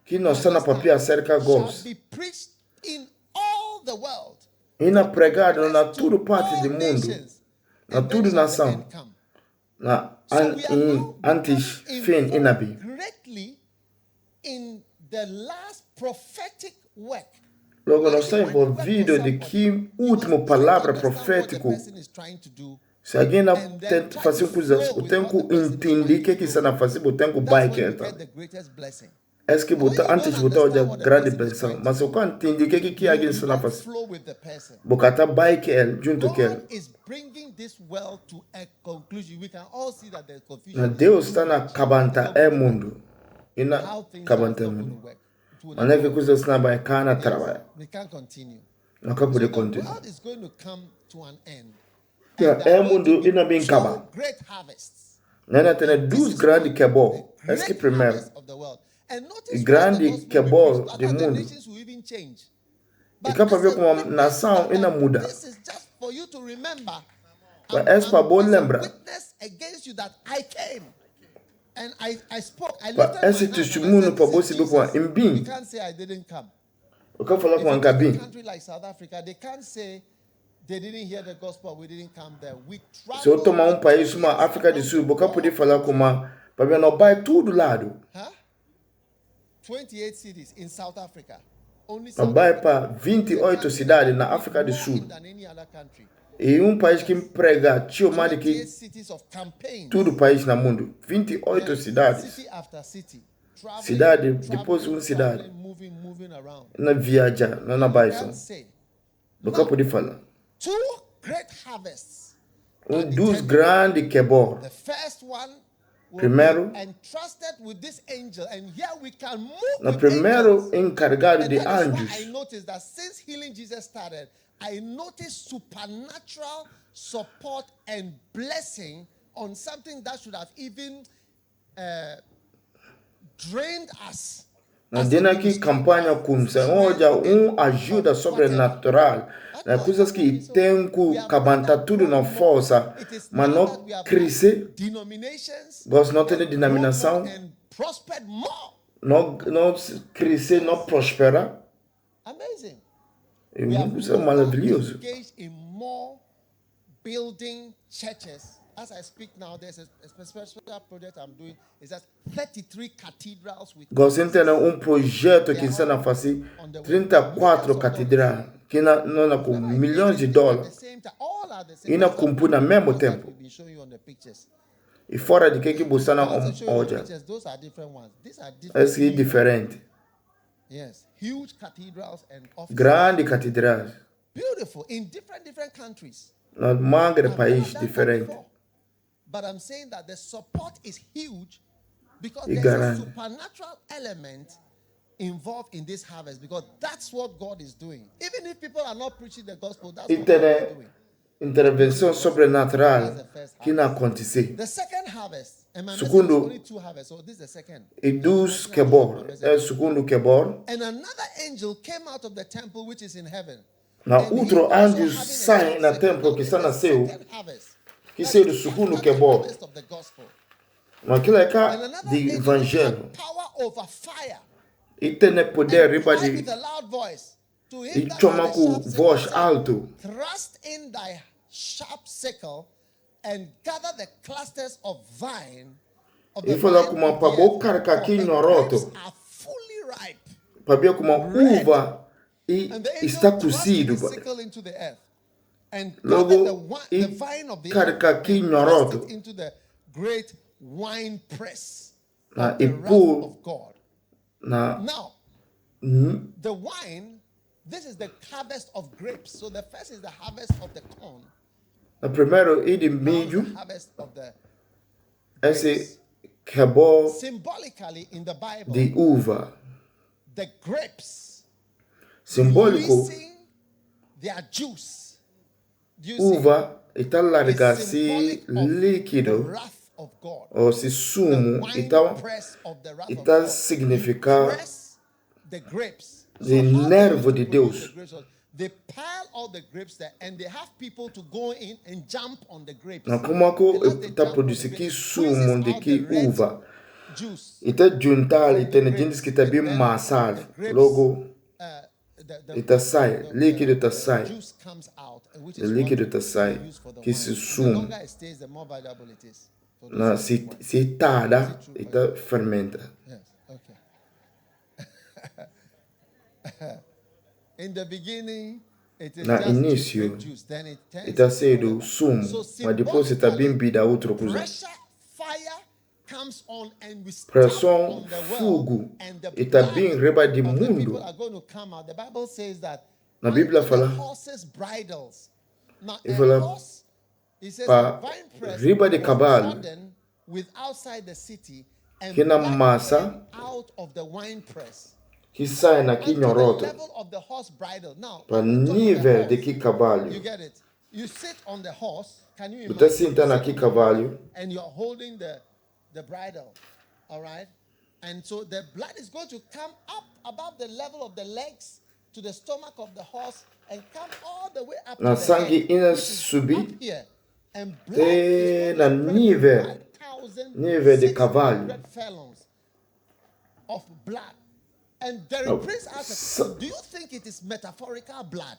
[SPEAKER 1] que nós está na papel acerca de
[SPEAKER 2] shall
[SPEAKER 1] Deus.
[SPEAKER 2] be preached in all the world.
[SPEAKER 1] E na pregado na
[SPEAKER 2] To
[SPEAKER 1] toda parte
[SPEAKER 2] all
[SPEAKER 1] do mundo.
[SPEAKER 2] nations.
[SPEAKER 1] Na
[SPEAKER 2] And then
[SPEAKER 1] toda
[SPEAKER 2] shall the
[SPEAKER 1] nação.
[SPEAKER 2] end come.
[SPEAKER 1] Na
[SPEAKER 2] So we are now
[SPEAKER 1] antes
[SPEAKER 2] becoming
[SPEAKER 1] fim e na
[SPEAKER 2] involved
[SPEAKER 1] bi.
[SPEAKER 2] greatly in the last prophetic work.
[SPEAKER 1] Logo nós estamos envolvidos de que última palavra profético. Se alguém não tenta fazer coisas, eu tenho que entender o que está na fazer, eu tenho que
[SPEAKER 2] That's when
[SPEAKER 1] baixar.
[SPEAKER 2] you get the greatest blessing.
[SPEAKER 1] Est-ce que botar antes de botar a grande pensão, mas eu quando entendi que alguém se lá faz,
[SPEAKER 2] flow with the person.
[SPEAKER 1] bocata bike ele junto que ele.
[SPEAKER 2] God is bringing this world to a conclusion. We can all see that there's
[SPEAKER 1] Na
[SPEAKER 2] confusion.
[SPEAKER 1] Deus está na cabanta é mundo, e na
[SPEAKER 2] How things are
[SPEAKER 1] cabanta é
[SPEAKER 2] not going
[SPEAKER 1] mundo.
[SPEAKER 2] to work. It will
[SPEAKER 1] Mas
[SPEAKER 2] not
[SPEAKER 1] não é que coisa assim vai cana trabalhar.
[SPEAKER 2] We can't continue.
[SPEAKER 1] Não acaba
[SPEAKER 2] So
[SPEAKER 1] de
[SPEAKER 2] the
[SPEAKER 1] continuar.
[SPEAKER 2] world is going to come to an end.
[SPEAKER 1] Yeah,
[SPEAKER 2] And there
[SPEAKER 1] é
[SPEAKER 2] are going to
[SPEAKER 1] mundo
[SPEAKER 2] be
[SPEAKER 1] e não bem
[SPEAKER 2] two
[SPEAKER 1] acaba.
[SPEAKER 2] great harvests.
[SPEAKER 1] Nós temos duas grandes que é bom.
[SPEAKER 2] The
[SPEAKER 1] Est-ce que
[SPEAKER 2] great
[SPEAKER 1] primeiro,
[SPEAKER 2] harvest of the world. And notice
[SPEAKER 1] e
[SPEAKER 2] where
[SPEAKER 1] grande
[SPEAKER 2] the gospel
[SPEAKER 1] que é
[SPEAKER 2] will
[SPEAKER 1] bom
[SPEAKER 2] be preached.
[SPEAKER 1] do
[SPEAKER 2] Not that the
[SPEAKER 1] mundo.
[SPEAKER 2] nations will even change.
[SPEAKER 1] E cá para ver como a nação ainda muda.
[SPEAKER 2] This is just for you to remember.
[SPEAKER 1] Mas é para bom
[SPEAKER 2] as a
[SPEAKER 1] lembrar.
[SPEAKER 2] witness against you that I came. And I spoke. I
[SPEAKER 1] Mas
[SPEAKER 2] lifted my
[SPEAKER 1] esse
[SPEAKER 2] hand and I
[SPEAKER 1] testemunho
[SPEAKER 2] said,
[SPEAKER 1] para
[SPEAKER 2] "This
[SPEAKER 1] você
[SPEAKER 2] is
[SPEAKER 1] ver com a
[SPEAKER 2] Jesus." You
[SPEAKER 1] embim.
[SPEAKER 2] can't say I didn't come.
[SPEAKER 1] Eu quero falar
[SPEAKER 2] If
[SPEAKER 1] com a
[SPEAKER 2] you go to a
[SPEAKER 1] Gabi.
[SPEAKER 2] country like South Africa, they can't say they didn't hear the gospel, we didn't come there. We
[SPEAKER 1] Se eu tomar
[SPEAKER 2] traveled
[SPEAKER 1] país, uma África do Sul, eu quero poder falar com uma, para ver não vai tudo lado.
[SPEAKER 2] Huh? 28 cities in South Africa. Only
[SPEAKER 1] Não
[SPEAKER 2] South
[SPEAKER 1] vai
[SPEAKER 2] Africa.
[SPEAKER 1] para 28 cidades na África do Sul.
[SPEAKER 2] Than any other country.
[SPEAKER 1] E país que emprega tio mais do
[SPEAKER 2] 28
[SPEAKER 1] que
[SPEAKER 2] cities of campaigns.
[SPEAKER 1] todo país no mundo. 28 cidades.
[SPEAKER 2] City after city. Traveling,
[SPEAKER 1] Cidade, depois uma cidade.
[SPEAKER 2] moving around.
[SPEAKER 1] Na viajar, não na
[SPEAKER 2] You
[SPEAKER 1] baixa.
[SPEAKER 2] can't say.
[SPEAKER 1] Eu quero poder falar.
[SPEAKER 2] Two great harvests.
[SPEAKER 1] Dos grandes que é bom.
[SPEAKER 2] The first one will
[SPEAKER 1] Primeiro,
[SPEAKER 2] be entrusted with this angel, and here we can move
[SPEAKER 1] no
[SPEAKER 2] with
[SPEAKER 1] primeiro
[SPEAKER 2] angels.
[SPEAKER 1] encarregado
[SPEAKER 2] And
[SPEAKER 1] de
[SPEAKER 2] that is why I
[SPEAKER 1] anjos.
[SPEAKER 2] noticed that since Healing Jesus started, I noticed supernatural support and blessing on something that should have even drained us.
[SPEAKER 1] Na dina que campanha começa, onde ajuda sobrenatural, né? Coisas que tem que cabantar tudo na força, mas não crescer,
[SPEAKER 2] Denominations
[SPEAKER 1] gosto não ter denominação,
[SPEAKER 2] and prospered more.
[SPEAKER 1] não crescer, não prosperar.
[SPEAKER 2] Amazing.
[SPEAKER 1] Isso é maravilhoso.
[SPEAKER 2] Engaged in more building churches. As I speak now, there's a special project I'm doing. Is that 33 cathedrals with.
[SPEAKER 1] Gosto de ter projeto que está a fazer 34 catedrais, que não com milhões de dólares, e não cumpre no mesmo tempo. E fora de que você não olha, é diferente.
[SPEAKER 2] Yes, huge cathedrals and offices.
[SPEAKER 1] Grande catedrais,
[SPEAKER 2] Beautiful in different countries.
[SPEAKER 1] na manga de país
[SPEAKER 2] I've never done that
[SPEAKER 1] diferente.
[SPEAKER 2] before. But I'm saying that the support is huge because
[SPEAKER 1] E
[SPEAKER 2] there's a
[SPEAKER 1] garante.
[SPEAKER 2] supernatural element involved in this harvest, because that's what God is doing. Even if people are not preaching the gospel, that's
[SPEAKER 1] E
[SPEAKER 2] what God is
[SPEAKER 1] tem
[SPEAKER 2] doing.
[SPEAKER 1] intervenção sobrenatural que não acontece.
[SPEAKER 2] The second harvest, and my message is
[SPEAKER 1] Segundo,
[SPEAKER 2] only two harvests, so this is the second.
[SPEAKER 1] e dos que é bom, é o segundo que é bom.
[SPEAKER 2] And another angel came out of the temple which is in heaven.
[SPEAKER 1] Na
[SPEAKER 2] And he
[SPEAKER 1] outro
[SPEAKER 2] also
[SPEAKER 1] anjo
[SPEAKER 2] having a
[SPEAKER 1] sai na
[SPEAKER 2] second-
[SPEAKER 1] templo que está na céu,
[SPEAKER 2] second harvest.
[SPEAKER 1] que seja o segundo que é bom.
[SPEAKER 2] Harvest of the gospel.
[SPEAKER 1] Mas aquilo é
[SPEAKER 2] And
[SPEAKER 1] cá
[SPEAKER 2] another
[SPEAKER 1] de
[SPEAKER 2] angel
[SPEAKER 1] evangelho.
[SPEAKER 2] had power over fire.
[SPEAKER 1] E tem poder riba
[SPEAKER 2] And cried
[SPEAKER 1] de
[SPEAKER 2] with a loud voice, to him
[SPEAKER 1] e
[SPEAKER 2] that
[SPEAKER 1] chama
[SPEAKER 2] had a
[SPEAKER 1] com
[SPEAKER 2] sharp sickle,
[SPEAKER 1] voz
[SPEAKER 2] saying,
[SPEAKER 1] alto.
[SPEAKER 2] thrust in thy sharp sickle and gather the clusters of vine. Of
[SPEAKER 1] E
[SPEAKER 2] the
[SPEAKER 1] falou
[SPEAKER 2] vine
[SPEAKER 1] com uma
[SPEAKER 2] of the
[SPEAKER 1] pabô
[SPEAKER 2] earth,
[SPEAKER 1] carca
[SPEAKER 2] for
[SPEAKER 1] aqui
[SPEAKER 2] the
[SPEAKER 1] no
[SPEAKER 2] grapes
[SPEAKER 1] roto.
[SPEAKER 2] are fully ripe.
[SPEAKER 1] Para ver como uma uva e
[SPEAKER 2] And the angel
[SPEAKER 1] está
[SPEAKER 2] thrust
[SPEAKER 1] cozido.
[SPEAKER 2] his sickle into the earth and
[SPEAKER 1] Logo,
[SPEAKER 2] gathered
[SPEAKER 1] e
[SPEAKER 2] the vine of the
[SPEAKER 1] carca
[SPEAKER 2] earth
[SPEAKER 1] aqui
[SPEAKER 2] and
[SPEAKER 1] no
[SPEAKER 2] thrust
[SPEAKER 1] roto.
[SPEAKER 2] it into the great wine press
[SPEAKER 1] Na
[SPEAKER 2] of the wrath
[SPEAKER 1] ipu
[SPEAKER 2] of God.
[SPEAKER 1] na
[SPEAKER 2] Now, the wine, this is the harvest of grapes. So the first is the harvest of the corn.
[SPEAKER 1] na primeiro e de
[SPEAKER 2] Now
[SPEAKER 1] milho,
[SPEAKER 2] the harvest of the
[SPEAKER 1] esse que é bom
[SPEAKER 2] symbolically in the Bible,
[SPEAKER 1] de uva.
[SPEAKER 2] the grapes
[SPEAKER 1] Simbólico,
[SPEAKER 2] releasing their juice. Do you see?
[SPEAKER 1] uva está larga
[SPEAKER 2] It's
[SPEAKER 1] se
[SPEAKER 2] symbolic of the
[SPEAKER 1] líquido
[SPEAKER 2] wrath of God.
[SPEAKER 1] ou se
[SPEAKER 2] The
[SPEAKER 1] sumo,
[SPEAKER 2] wine
[SPEAKER 1] então
[SPEAKER 2] press of the wrath of
[SPEAKER 1] está
[SPEAKER 2] God.
[SPEAKER 1] significar
[SPEAKER 2] You press the grapes.
[SPEAKER 1] de
[SPEAKER 2] how they
[SPEAKER 1] nervo
[SPEAKER 2] used
[SPEAKER 1] de
[SPEAKER 2] to produce
[SPEAKER 1] Deus.
[SPEAKER 2] the grapes was they pile all the grapes there and they have people to go in and jump on the grapes.
[SPEAKER 1] Não como é
[SPEAKER 2] And as
[SPEAKER 1] que
[SPEAKER 2] they
[SPEAKER 1] está
[SPEAKER 2] jump on the
[SPEAKER 1] produzindo que
[SPEAKER 2] grapes,
[SPEAKER 1] sumo
[SPEAKER 2] squeezes
[SPEAKER 1] de
[SPEAKER 2] out
[SPEAKER 1] que
[SPEAKER 2] the red
[SPEAKER 1] uva.
[SPEAKER 2] juice.
[SPEAKER 1] E está juntar e
[SPEAKER 2] From the
[SPEAKER 1] tem
[SPEAKER 2] grapes.
[SPEAKER 1] gente que está bem
[SPEAKER 2] And then
[SPEAKER 1] massado.
[SPEAKER 2] the grapes,
[SPEAKER 1] Logo,
[SPEAKER 2] the
[SPEAKER 1] está sai, líquido está sai.
[SPEAKER 2] juice comes out, which
[SPEAKER 1] O
[SPEAKER 2] is
[SPEAKER 1] líquido
[SPEAKER 2] what
[SPEAKER 1] está sai,
[SPEAKER 2] they use for the
[SPEAKER 1] que
[SPEAKER 2] wine.
[SPEAKER 1] se
[SPEAKER 2] The
[SPEAKER 1] sumo.
[SPEAKER 2] longer it stays, the more valuable it is. For those
[SPEAKER 1] Na,
[SPEAKER 2] who
[SPEAKER 1] se,
[SPEAKER 2] drink wine.
[SPEAKER 1] se tarda, está fermenta.
[SPEAKER 2] Yes, okay. In the beginning, it is
[SPEAKER 1] Na
[SPEAKER 2] just
[SPEAKER 1] início,
[SPEAKER 2] grape juice, then it turns
[SPEAKER 1] está
[SPEAKER 2] into
[SPEAKER 1] sendo
[SPEAKER 2] whatever.
[SPEAKER 1] sumo,
[SPEAKER 2] So
[SPEAKER 1] mas depois está bem
[SPEAKER 2] symbolically,
[SPEAKER 1] bebida outra coisa.
[SPEAKER 2] pressure, fire, comes on and we stamp
[SPEAKER 1] pressão,
[SPEAKER 2] on the well,
[SPEAKER 1] fogo,
[SPEAKER 2] and the
[SPEAKER 1] e também
[SPEAKER 2] blood
[SPEAKER 1] reba de
[SPEAKER 2] of the people
[SPEAKER 1] mundo.
[SPEAKER 2] are going to come out. The Bible says that
[SPEAKER 1] Na Bíblia
[SPEAKER 2] unto the
[SPEAKER 1] fala,
[SPEAKER 2] horses' bridles. Now,
[SPEAKER 1] e
[SPEAKER 2] a
[SPEAKER 1] fala
[SPEAKER 2] horse, it says
[SPEAKER 1] para
[SPEAKER 2] a vine press
[SPEAKER 1] riba de
[SPEAKER 2] was
[SPEAKER 1] cavalo,
[SPEAKER 2] trodden with outside the city, and
[SPEAKER 1] que na
[SPEAKER 2] blood
[SPEAKER 1] massa,
[SPEAKER 2] came out of the wine press
[SPEAKER 1] que sai na
[SPEAKER 2] unto the
[SPEAKER 1] quinhorota,
[SPEAKER 2] level of the horse bridle. Now,
[SPEAKER 1] para
[SPEAKER 2] on top of the
[SPEAKER 1] nível de
[SPEAKER 2] horse,
[SPEAKER 1] que
[SPEAKER 2] you
[SPEAKER 1] cavalo.
[SPEAKER 2] get it. You sit on the horse. Can you
[SPEAKER 1] Você
[SPEAKER 2] imagine?
[SPEAKER 1] senta
[SPEAKER 2] You
[SPEAKER 1] na
[SPEAKER 2] sit
[SPEAKER 1] que
[SPEAKER 2] on the
[SPEAKER 1] cavalo,
[SPEAKER 2] horse and you're holding the bridle. All right? And so the blood is going to come up above the level of the legs to the stomach of the horse and come all the way up
[SPEAKER 1] na
[SPEAKER 2] to the
[SPEAKER 1] sangue
[SPEAKER 2] head,
[SPEAKER 1] ina
[SPEAKER 2] which is
[SPEAKER 1] subir
[SPEAKER 2] up here. And blood
[SPEAKER 1] te
[SPEAKER 2] is
[SPEAKER 1] na
[SPEAKER 2] going to
[SPEAKER 1] nível de cavalo.
[SPEAKER 2] 1,600 fallons of blood. And the
[SPEAKER 1] No,
[SPEAKER 2] prince asked, do you think it is metaphorical blood?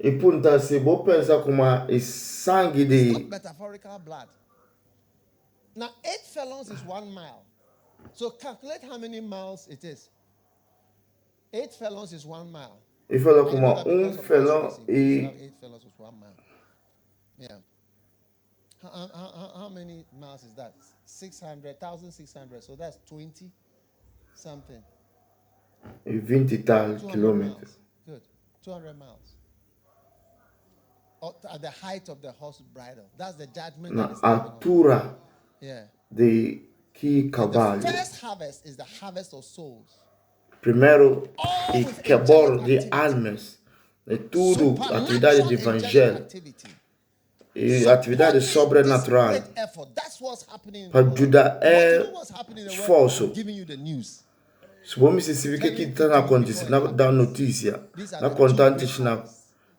[SPEAKER 1] E punta se vou pensar como é sangue
[SPEAKER 2] It's
[SPEAKER 1] de
[SPEAKER 2] not metaphorical blood. Now, 8 furlongs is 1 mile. So calculate how many miles it is. 8 furlongs is 1 mile.
[SPEAKER 1] e fala
[SPEAKER 2] I
[SPEAKER 1] como
[SPEAKER 2] know that because of
[SPEAKER 1] felão
[SPEAKER 2] horse racing, you
[SPEAKER 1] e
[SPEAKER 2] have 8 furlongs is 1 mile. Yeah. How many miles is that? 1,600. So that's 20 something.
[SPEAKER 1] 20 e tal
[SPEAKER 2] 200
[SPEAKER 1] quilômetros.
[SPEAKER 2] miles. Good. 200 miles. At the height of the horse bridle. That's the judgment
[SPEAKER 1] Na
[SPEAKER 2] that is coming on.
[SPEAKER 1] altura
[SPEAKER 2] Yeah.
[SPEAKER 1] de que
[SPEAKER 2] And
[SPEAKER 1] cavalo.
[SPEAKER 2] the first harvest is the harvest of souls.
[SPEAKER 1] Primeiro,
[SPEAKER 2] All
[SPEAKER 1] e
[SPEAKER 2] with
[SPEAKER 1] quebor
[SPEAKER 2] angelic
[SPEAKER 1] de
[SPEAKER 2] activity.
[SPEAKER 1] almas. É tudo
[SPEAKER 2] Supernatural
[SPEAKER 1] atividade de
[SPEAKER 2] angelic
[SPEAKER 1] evangelho
[SPEAKER 2] activity.
[SPEAKER 1] e atividade
[SPEAKER 2] Supporting
[SPEAKER 1] sobrenatural
[SPEAKER 2] this great effort. That's what's happening in the
[SPEAKER 1] para
[SPEAKER 2] world.
[SPEAKER 1] ajudar
[SPEAKER 2] You want to know
[SPEAKER 1] é
[SPEAKER 2] what's happening in the world?
[SPEAKER 1] esforço.
[SPEAKER 2] I'm giving you the news.
[SPEAKER 1] Se vamos se o que está acontecendo, na da notícia, na contante na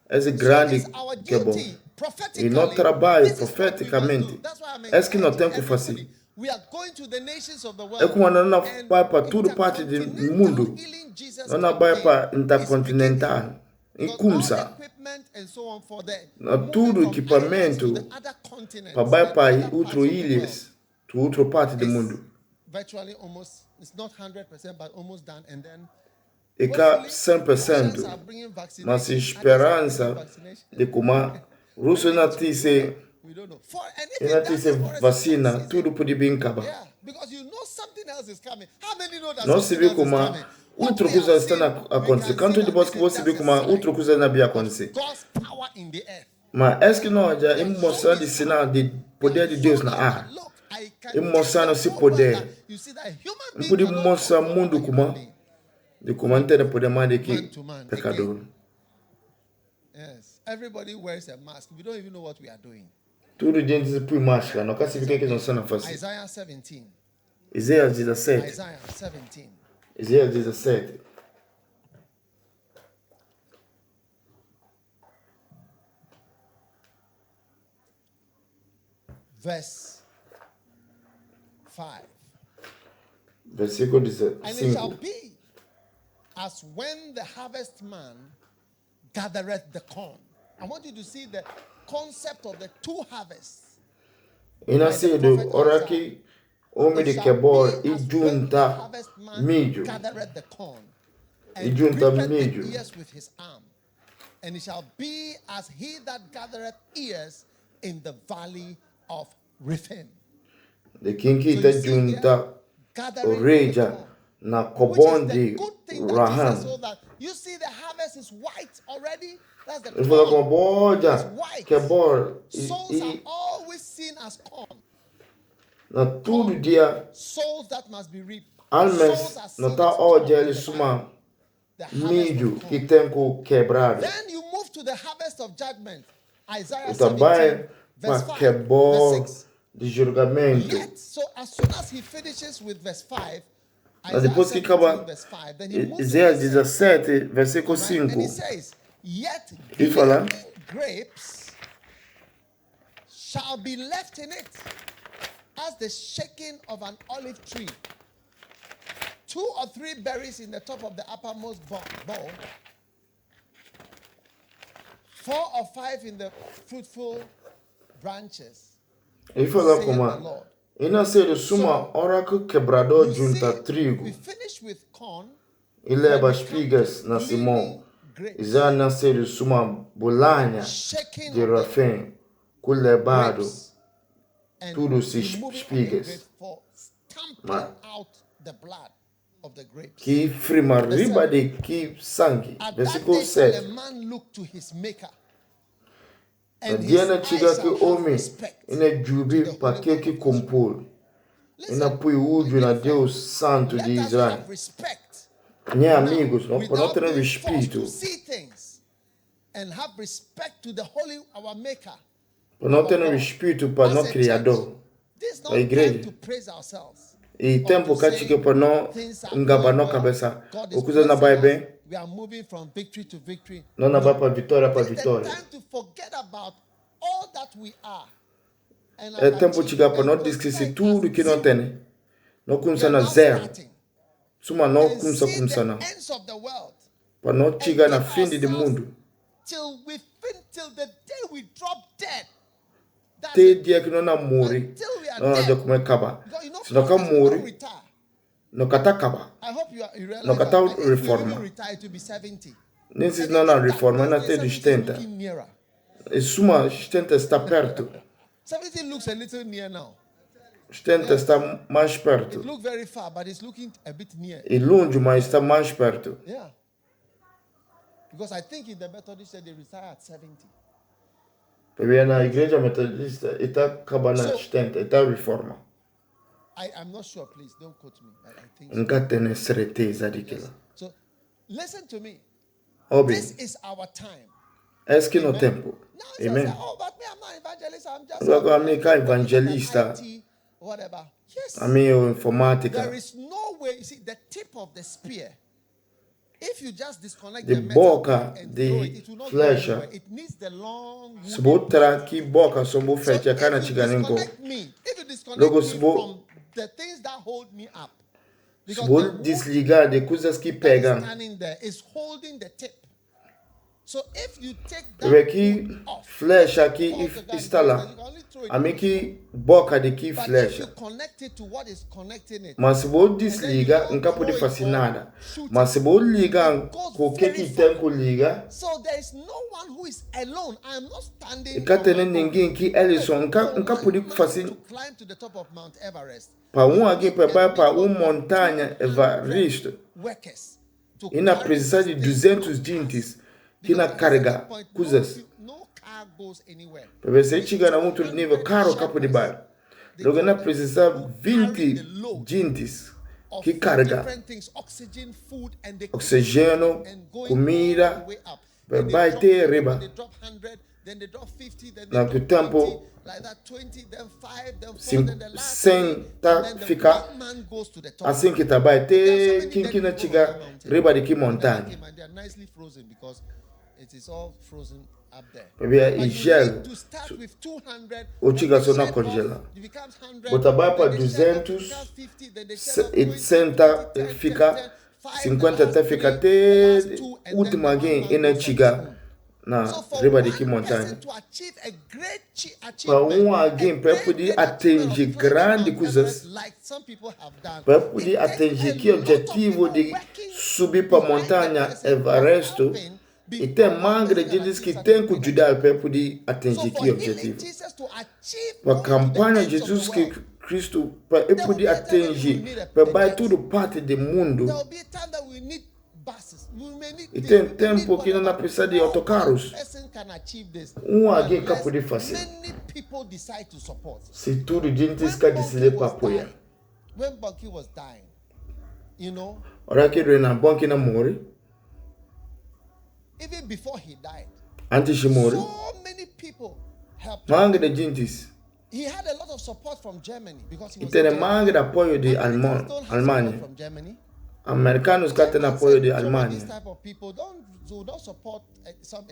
[SPEAKER 1] esse
[SPEAKER 2] So
[SPEAKER 1] grande
[SPEAKER 2] it's our
[SPEAKER 1] que é bom.
[SPEAKER 2] duty,
[SPEAKER 1] E não
[SPEAKER 2] prophetically,
[SPEAKER 1] trabalho
[SPEAKER 2] this is what we must
[SPEAKER 1] profeticamente.
[SPEAKER 2] do. That's why I'm
[SPEAKER 1] É que não tem
[SPEAKER 2] encouraging
[SPEAKER 1] que fazer.
[SPEAKER 2] everybody. We are going to the nations of the
[SPEAKER 1] É
[SPEAKER 2] world.
[SPEAKER 1] como nós não
[SPEAKER 2] And
[SPEAKER 1] vai para tudo parte do
[SPEAKER 2] intercontinental
[SPEAKER 1] mundo.
[SPEAKER 2] healing Jesus
[SPEAKER 1] Nós não vai
[SPEAKER 2] campaign
[SPEAKER 1] para
[SPEAKER 2] is beginning.
[SPEAKER 1] intercontinental. E
[SPEAKER 2] Got all the
[SPEAKER 1] começa.
[SPEAKER 2] equipment and so on for the
[SPEAKER 1] Na
[SPEAKER 2] moving
[SPEAKER 1] tudo
[SPEAKER 2] from
[SPEAKER 1] equipamento
[SPEAKER 2] islands to the other continents,
[SPEAKER 1] para vai
[SPEAKER 2] the
[SPEAKER 1] para
[SPEAKER 2] other
[SPEAKER 1] outras
[SPEAKER 2] parts of the
[SPEAKER 1] ilhas, to outra parte do
[SPEAKER 2] world.
[SPEAKER 1] mundo.
[SPEAKER 2] It's virtually almost, it's not 100%, but almost done. And then
[SPEAKER 1] E cá
[SPEAKER 2] hopefully,
[SPEAKER 1] 100%.
[SPEAKER 2] Russians are bringing vaccination,
[SPEAKER 1] Mas
[SPEAKER 2] others are
[SPEAKER 1] esperança
[SPEAKER 2] bringing vaccination.
[SPEAKER 1] de como a Rússia não disse,
[SPEAKER 2] We don't know. And if
[SPEAKER 1] e
[SPEAKER 2] it
[SPEAKER 1] não
[SPEAKER 2] does,
[SPEAKER 1] disse
[SPEAKER 2] it's for a
[SPEAKER 1] vacina,
[SPEAKER 2] season.
[SPEAKER 1] tudo pode bem acabar.
[SPEAKER 2] Yeah, because you know something else is coming. How many know that
[SPEAKER 1] Não se
[SPEAKER 2] something
[SPEAKER 1] vê
[SPEAKER 2] else is
[SPEAKER 1] como
[SPEAKER 2] coming? What
[SPEAKER 1] outra
[SPEAKER 2] we
[SPEAKER 1] coisa
[SPEAKER 2] have
[SPEAKER 1] está
[SPEAKER 2] seen,
[SPEAKER 1] a
[SPEAKER 2] we
[SPEAKER 1] acontecer.
[SPEAKER 2] can
[SPEAKER 1] Quanto
[SPEAKER 2] see
[SPEAKER 1] de
[SPEAKER 2] that
[SPEAKER 1] você
[SPEAKER 2] this
[SPEAKER 1] vê
[SPEAKER 2] is
[SPEAKER 1] como
[SPEAKER 2] just a
[SPEAKER 1] outra coisa não vai
[SPEAKER 2] sign
[SPEAKER 1] acontecer.
[SPEAKER 2] of God's power in the earth.
[SPEAKER 1] Mas é que nós já mostrando sinal de poder de Deus na ar.
[SPEAKER 2] Look, I can
[SPEAKER 1] E mostrando esse
[SPEAKER 2] tell you so well
[SPEAKER 1] poder.
[SPEAKER 2] that you see that human
[SPEAKER 1] Não
[SPEAKER 2] being
[SPEAKER 1] pode
[SPEAKER 2] cannot
[SPEAKER 1] mostrar o
[SPEAKER 2] control
[SPEAKER 1] mundo
[SPEAKER 2] another
[SPEAKER 1] como
[SPEAKER 2] human being.
[SPEAKER 1] de como ter poder mais do
[SPEAKER 2] Man
[SPEAKER 1] que
[SPEAKER 2] to man,
[SPEAKER 1] pecador.
[SPEAKER 2] Yes, everybody wears a mask. We don't even know what we are doing.
[SPEAKER 1] Tudo dentro de põe máscara, não quer saber o que é que nós estamos fazendo.
[SPEAKER 2] Isaiah 17.
[SPEAKER 1] Isaías 17.
[SPEAKER 2] Isaiah 17.
[SPEAKER 1] Isaías 17.
[SPEAKER 2] Verse 5.
[SPEAKER 1] Versículo
[SPEAKER 2] And it shall
[SPEAKER 1] 5.
[SPEAKER 2] be as when the harvestman gathereth the corn. I want you to see the concept of the two harvests.
[SPEAKER 1] E nascido, ora que homem de
[SPEAKER 2] It shall
[SPEAKER 1] quebor
[SPEAKER 2] be
[SPEAKER 1] e
[SPEAKER 2] as when the
[SPEAKER 1] junta
[SPEAKER 2] harvestman
[SPEAKER 1] milho.
[SPEAKER 2] gathereth the corn,
[SPEAKER 1] E
[SPEAKER 2] and
[SPEAKER 1] junta
[SPEAKER 2] reapeth
[SPEAKER 1] milho.
[SPEAKER 2] the ears with his arm. And it shall be as he that gathereth ears in the valley of Rephaim.
[SPEAKER 1] De quem que
[SPEAKER 2] So
[SPEAKER 1] te
[SPEAKER 2] you see
[SPEAKER 1] junta
[SPEAKER 2] here, gathering the
[SPEAKER 1] oreja
[SPEAKER 2] corn,
[SPEAKER 1] na
[SPEAKER 2] which
[SPEAKER 1] cobão
[SPEAKER 2] is the
[SPEAKER 1] de
[SPEAKER 2] good thing that Jesus
[SPEAKER 1] Raham.
[SPEAKER 2] saw that you see the harvest is white already. That's the
[SPEAKER 1] Ele falou
[SPEAKER 2] corn.
[SPEAKER 1] com boja,
[SPEAKER 2] It's white.
[SPEAKER 1] quebor
[SPEAKER 2] Souls are
[SPEAKER 1] e
[SPEAKER 2] always seen as corn.
[SPEAKER 1] na todo dia
[SPEAKER 2] Souls that must be reaped.
[SPEAKER 1] almas
[SPEAKER 2] Souls are
[SPEAKER 1] não
[SPEAKER 2] seen
[SPEAKER 1] tá
[SPEAKER 2] as corn
[SPEAKER 1] hoje
[SPEAKER 2] in
[SPEAKER 1] ele
[SPEAKER 2] the
[SPEAKER 1] suma
[SPEAKER 2] Bible. The harvest
[SPEAKER 1] milho
[SPEAKER 2] of
[SPEAKER 1] que
[SPEAKER 2] corn.
[SPEAKER 1] tem que quebrar.
[SPEAKER 2] Then you move to the harvest of judgment. Isaiah
[SPEAKER 1] E também
[SPEAKER 2] 17, verse
[SPEAKER 1] para
[SPEAKER 2] 5,
[SPEAKER 1] quebor
[SPEAKER 2] verse 6.
[SPEAKER 1] de julgamento.
[SPEAKER 2] Yet, so as soon as he finishes with verse 5,
[SPEAKER 1] Mas
[SPEAKER 2] Isaiah
[SPEAKER 1] depois que
[SPEAKER 2] 17,
[SPEAKER 1] acaba
[SPEAKER 2] verse 5, then he moves to
[SPEAKER 1] Isaías
[SPEAKER 2] verse 6.
[SPEAKER 1] 17, versículo
[SPEAKER 2] Right? And
[SPEAKER 1] 5.
[SPEAKER 2] he says, yet
[SPEAKER 1] E fala,
[SPEAKER 2] gleaning grapes shall be left in it as the shaking of an olive tree. 2 or 3 berries in the top of the uppermost bowl, 4 or 5 in the fruitful branches.
[SPEAKER 1] ele fala
[SPEAKER 2] saith
[SPEAKER 1] como
[SPEAKER 2] the Lord.
[SPEAKER 1] e nascido suma hora que quebrador
[SPEAKER 2] You
[SPEAKER 1] junta
[SPEAKER 2] see,
[SPEAKER 1] trigo
[SPEAKER 2] we finish with corn.
[SPEAKER 1] e leva
[SPEAKER 2] then we come
[SPEAKER 1] espigas
[SPEAKER 2] to
[SPEAKER 1] na
[SPEAKER 2] gleaning
[SPEAKER 1] Simão.
[SPEAKER 2] grapes.
[SPEAKER 1] Já nascido suma bolanha
[SPEAKER 2] Shaking
[SPEAKER 1] de
[SPEAKER 2] of the
[SPEAKER 1] Rafim, com levado
[SPEAKER 2] grapes. And
[SPEAKER 1] tudo se
[SPEAKER 2] removing of the
[SPEAKER 1] espigas.
[SPEAKER 2] grapes for out the blood of the grapes.
[SPEAKER 1] Que frima riba de que sangue.
[SPEAKER 2] At that
[SPEAKER 1] Versículo
[SPEAKER 2] day shall a
[SPEAKER 1] 7.
[SPEAKER 2] man look to his maker,
[SPEAKER 1] Na
[SPEAKER 2] and his
[SPEAKER 1] dia na
[SPEAKER 2] eyes
[SPEAKER 1] chiga
[SPEAKER 2] shall
[SPEAKER 1] que
[SPEAKER 2] have
[SPEAKER 1] homem
[SPEAKER 2] respect.
[SPEAKER 1] ina jubi para que que compor. Ina pui ujo na Deus Santo
[SPEAKER 2] Let
[SPEAKER 1] de
[SPEAKER 2] us
[SPEAKER 1] Israel.
[SPEAKER 2] have respect.
[SPEAKER 1] Minha amigos, nós
[SPEAKER 2] Without
[SPEAKER 1] não temos
[SPEAKER 2] being forced
[SPEAKER 1] respeito.
[SPEAKER 2] to see things, and have respect to the holy our maker.
[SPEAKER 1] Não temos respeito para
[SPEAKER 2] As
[SPEAKER 1] no
[SPEAKER 2] a
[SPEAKER 1] Criador.
[SPEAKER 2] church, this is not
[SPEAKER 1] A igreja.
[SPEAKER 2] time to praise ourselves.
[SPEAKER 1] E tempo que chica para não engabar na cabeça. O coisa não vai bem.
[SPEAKER 2] We are moving from victory to victory.
[SPEAKER 1] Não vai para vitória para
[SPEAKER 2] It's the
[SPEAKER 1] vitória.
[SPEAKER 2] time to forget about all that we are. And
[SPEAKER 1] É tempo de chegar para não esquecer tudo que não tem. Não começa na zero. Suma não começa a começar não. Para não chegar na fim do mundo.
[SPEAKER 2] Till the day we drop dead.
[SPEAKER 1] Até dia que não morre. Não já como acaba. Se não morre, não cata acaba. Não cata reforma. Nem se não há reforma, não tem distenta. E suma distenta está perto.
[SPEAKER 2] 70 looks a little near now.
[SPEAKER 1] Distenta está mais
[SPEAKER 2] It
[SPEAKER 1] perto.
[SPEAKER 2] looks very far, but it's looking a bit near.
[SPEAKER 1] E longe, mas está mais perto.
[SPEAKER 2] Yeah. Because I think in the Methodist they retire at 70.
[SPEAKER 1] Porque na igreja metodista está acabando na distenta, está reforma.
[SPEAKER 2] I'm not sure, please don't quote me. I think so.
[SPEAKER 1] Nunca tenho certeza daquilo.
[SPEAKER 2] So listen to me.
[SPEAKER 1] Óbvio,
[SPEAKER 2] This is our time.
[SPEAKER 1] é que no tempo.
[SPEAKER 2] Now it's
[SPEAKER 1] Amen.
[SPEAKER 2] like, oh, but me, I'm not evangelist. I'm just
[SPEAKER 1] Agora, a mim, cá evangelista.
[SPEAKER 2] IT, whatever. Yes.
[SPEAKER 1] A minha informática.
[SPEAKER 2] There is no way. You see, the tip of the spear. If you just disconnect
[SPEAKER 1] De
[SPEAKER 2] the metal
[SPEAKER 1] boca
[SPEAKER 2] and
[SPEAKER 1] de
[SPEAKER 2] throw it, it will not go
[SPEAKER 1] flecha.
[SPEAKER 2] anywhere. It needs the long wood.
[SPEAKER 1] Se botar aqui boca, só vou
[SPEAKER 2] So
[SPEAKER 1] fechar cá na
[SPEAKER 2] if you
[SPEAKER 1] chiganenco.
[SPEAKER 2] disconnect me, if you disconnect
[SPEAKER 1] Logo,
[SPEAKER 2] me
[SPEAKER 1] se vou-
[SPEAKER 2] from the things that hold me up,
[SPEAKER 1] Se
[SPEAKER 2] because
[SPEAKER 1] vou
[SPEAKER 2] the wood
[SPEAKER 1] desligar de coisas que
[SPEAKER 2] that is
[SPEAKER 1] pegam.
[SPEAKER 2] standing there is holding the tip. So if you take
[SPEAKER 1] Eu
[SPEAKER 2] that
[SPEAKER 1] aqui,
[SPEAKER 2] wood off,
[SPEAKER 1] flecha aqui
[SPEAKER 2] off the
[SPEAKER 1] e
[SPEAKER 2] gun,
[SPEAKER 1] está lá.
[SPEAKER 2] you can only throw it
[SPEAKER 1] A mim
[SPEAKER 2] away.
[SPEAKER 1] que boca de que
[SPEAKER 2] But if you
[SPEAKER 1] flecha.
[SPEAKER 2] connect it to what is connecting it,
[SPEAKER 1] Mas se vou desligar, nunca pode fazer nada. Mas se vou ligar com o que tem que ligar,
[SPEAKER 2] so there is no one who is alone. I am not standing.
[SPEAKER 1] e cá
[SPEAKER 2] on
[SPEAKER 1] tem
[SPEAKER 2] my own.
[SPEAKER 1] ninguém que eles são, nunca
[SPEAKER 2] For
[SPEAKER 1] pode
[SPEAKER 2] one man
[SPEAKER 1] fazer.
[SPEAKER 2] to climb to the top of Mount Everest,
[SPEAKER 1] Para alguém para uma montanha Everest,
[SPEAKER 2] workers to
[SPEAKER 1] e na
[SPEAKER 2] carry
[SPEAKER 1] precisar de
[SPEAKER 2] things
[SPEAKER 1] 200 gentes que na carregar coisas.
[SPEAKER 2] No car goes anywhere.
[SPEAKER 1] Para ver se chegar a outro nível, caro capo de bar. Logo na precisar 20 gentes
[SPEAKER 2] Of
[SPEAKER 1] que carrega
[SPEAKER 2] different things, oxygen, food, and they
[SPEAKER 1] oxigênio,
[SPEAKER 2] and going all
[SPEAKER 1] comida,
[SPEAKER 2] the way up.
[SPEAKER 1] para
[SPEAKER 2] Then they
[SPEAKER 1] vai
[SPEAKER 2] drop
[SPEAKER 1] ter
[SPEAKER 2] 50,
[SPEAKER 1] riba.
[SPEAKER 2] They drop 100, then they drop 50, then
[SPEAKER 1] Na
[SPEAKER 2] they
[SPEAKER 1] do
[SPEAKER 2] drop
[SPEAKER 1] tempo,
[SPEAKER 2] 20, like that 20, then 5, then 4,
[SPEAKER 1] Sim,
[SPEAKER 2] then the last
[SPEAKER 1] 100
[SPEAKER 2] three,
[SPEAKER 1] tá
[SPEAKER 2] and then the
[SPEAKER 1] ficar
[SPEAKER 2] one man goes to the top.
[SPEAKER 1] assim que tá vai ter quem que não chega riba de que montanha.
[SPEAKER 2] They are nicely frozen because it is all frozen up there.
[SPEAKER 1] Para ver
[SPEAKER 2] But
[SPEAKER 1] e
[SPEAKER 2] you
[SPEAKER 1] gelo.
[SPEAKER 2] need to start with 200,
[SPEAKER 1] O
[SPEAKER 2] then
[SPEAKER 1] chiga
[SPEAKER 2] they
[SPEAKER 1] só não
[SPEAKER 2] shed
[SPEAKER 1] congela.
[SPEAKER 2] off, it becomes 100,
[SPEAKER 1] Bota vai para
[SPEAKER 2] then they shed off,
[SPEAKER 1] 200,
[SPEAKER 2] it becomes 50, then they shed off
[SPEAKER 1] e
[SPEAKER 2] 20,
[SPEAKER 1] senta,
[SPEAKER 2] 10,
[SPEAKER 1] fica
[SPEAKER 2] 10, 5,
[SPEAKER 1] 50
[SPEAKER 2] the
[SPEAKER 1] até
[SPEAKER 2] last
[SPEAKER 1] fica
[SPEAKER 2] three, the last
[SPEAKER 1] até
[SPEAKER 2] two, and
[SPEAKER 1] última
[SPEAKER 2] then the
[SPEAKER 1] alguém
[SPEAKER 2] one
[SPEAKER 1] e
[SPEAKER 2] man
[SPEAKER 1] não
[SPEAKER 2] goes on
[SPEAKER 1] chega
[SPEAKER 2] his own.
[SPEAKER 1] na
[SPEAKER 2] So for
[SPEAKER 1] riba de
[SPEAKER 2] one
[SPEAKER 1] que montanha.
[SPEAKER 2] person to achieve a great
[SPEAKER 1] Para
[SPEAKER 2] achievement,
[SPEAKER 1] alguém
[SPEAKER 2] a
[SPEAKER 1] para
[SPEAKER 2] great,
[SPEAKER 1] poder
[SPEAKER 2] great achievement of
[SPEAKER 1] atingir
[SPEAKER 2] climbing
[SPEAKER 1] grandes
[SPEAKER 2] Mount
[SPEAKER 1] coisas,
[SPEAKER 2] Everest like some people have done,
[SPEAKER 1] para poder
[SPEAKER 2] it takes
[SPEAKER 1] atingir
[SPEAKER 2] a
[SPEAKER 1] que
[SPEAKER 2] lot of
[SPEAKER 1] objetivo
[SPEAKER 2] people
[SPEAKER 1] de
[SPEAKER 2] working
[SPEAKER 1] subir para a
[SPEAKER 2] behind the
[SPEAKER 1] montanha
[SPEAKER 2] person
[SPEAKER 1] Everest,
[SPEAKER 2] helping
[SPEAKER 1] e
[SPEAKER 2] before
[SPEAKER 1] tem
[SPEAKER 2] one
[SPEAKER 1] mangra
[SPEAKER 2] person
[SPEAKER 1] de
[SPEAKER 2] can
[SPEAKER 1] eles que
[SPEAKER 2] achieve
[SPEAKER 1] tem
[SPEAKER 2] such
[SPEAKER 1] que
[SPEAKER 2] a big
[SPEAKER 1] ajudar para poder
[SPEAKER 2] So
[SPEAKER 1] atingir
[SPEAKER 2] for
[SPEAKER 1] que
[SPEAKER 2] healing
[SPEAKER 1] objetivo.
[SPEAKER 2] Jesus to achieve
[SPEAKER 1] Para a
[SPEAKER 2] going to the
[SPEAKER 1] campanha
[SPEAKER 2] ends of
[SPEAKER 1] Jesus
[SPEAKER 2] the
[SPEAKER 1] que
[SPEAKER 2] world,
[SPEAKER 1] Cristo para
[SPEAKER 2] There will
[SPEAKER 1] poder
[SPEAKER 2] be a time when we will
[SPEAKER 1] atingir,
[SPEAKER 2] need a
[SPEAKER 1] para vai
[SPEAKER 2] jet.
[SPEAKER 1] tudo parte do mundo.
[SPEAKER 2] there will be a time that we need buses. We may need
[SPEAKER 1] E
[SPEAKER 2] this,
[SPEAKER 1] tem
[SPEAKER 2] we may
[SPEAKER 1] tempo
[SPEAKER 2] need
[SPEAKER 1] que não
[SPEAKER 2] whatever.
[SPEAKER 1] precisa de
[SPEAKER 2] No
[SPEAKER 1] autocarros.
[SPEAKER 2] one person can achieve this
[SPEAKER 1] Alguém que
[SPEAKER 2] unless
[SPEAKER 1] pode fazer.
[SPEAKER 2] many people decide to support.
[SPEAKER 1] Se tudo gente
[SPEAKER 2] When
[SPEAKER 1] está
[SPEAKER 2] Bonki
[SPEAKER 1] decidido para
[SPEAKER 2] was
[SPEAKER 1] apoiar.
[SPEAKER 2] dying, when Bonki was dying, you know,
[SPEAKER 1] Ora que Renan bom que não morre,
[SPEAKER 2] even before he died,
[SPEAKER 1] antes de morrer,
[SPEAKER 2] so many people helped him.
[SPEAKER 1] manga de gentes.
[SPEAKER 2] He had a lot of support from Germany because he
[SPEAKER 1] E
[SPEAKER 2] was
[SPEAKER 1] tem
[SPEAKER 2] in Germany.
[SPEAKER 1] manga de apoio de
[SPEAKER 2] Americans don't have support
[SPEAKER 1] Alemanha.
[SPEAKER 2] from Germany.
[SPEAKER 1] Americanos que têm apoio de
[SPEAKER 2] Some of these
[SPEAKER 1] Alemanha.
[SPEAKER 2] type of people don't support some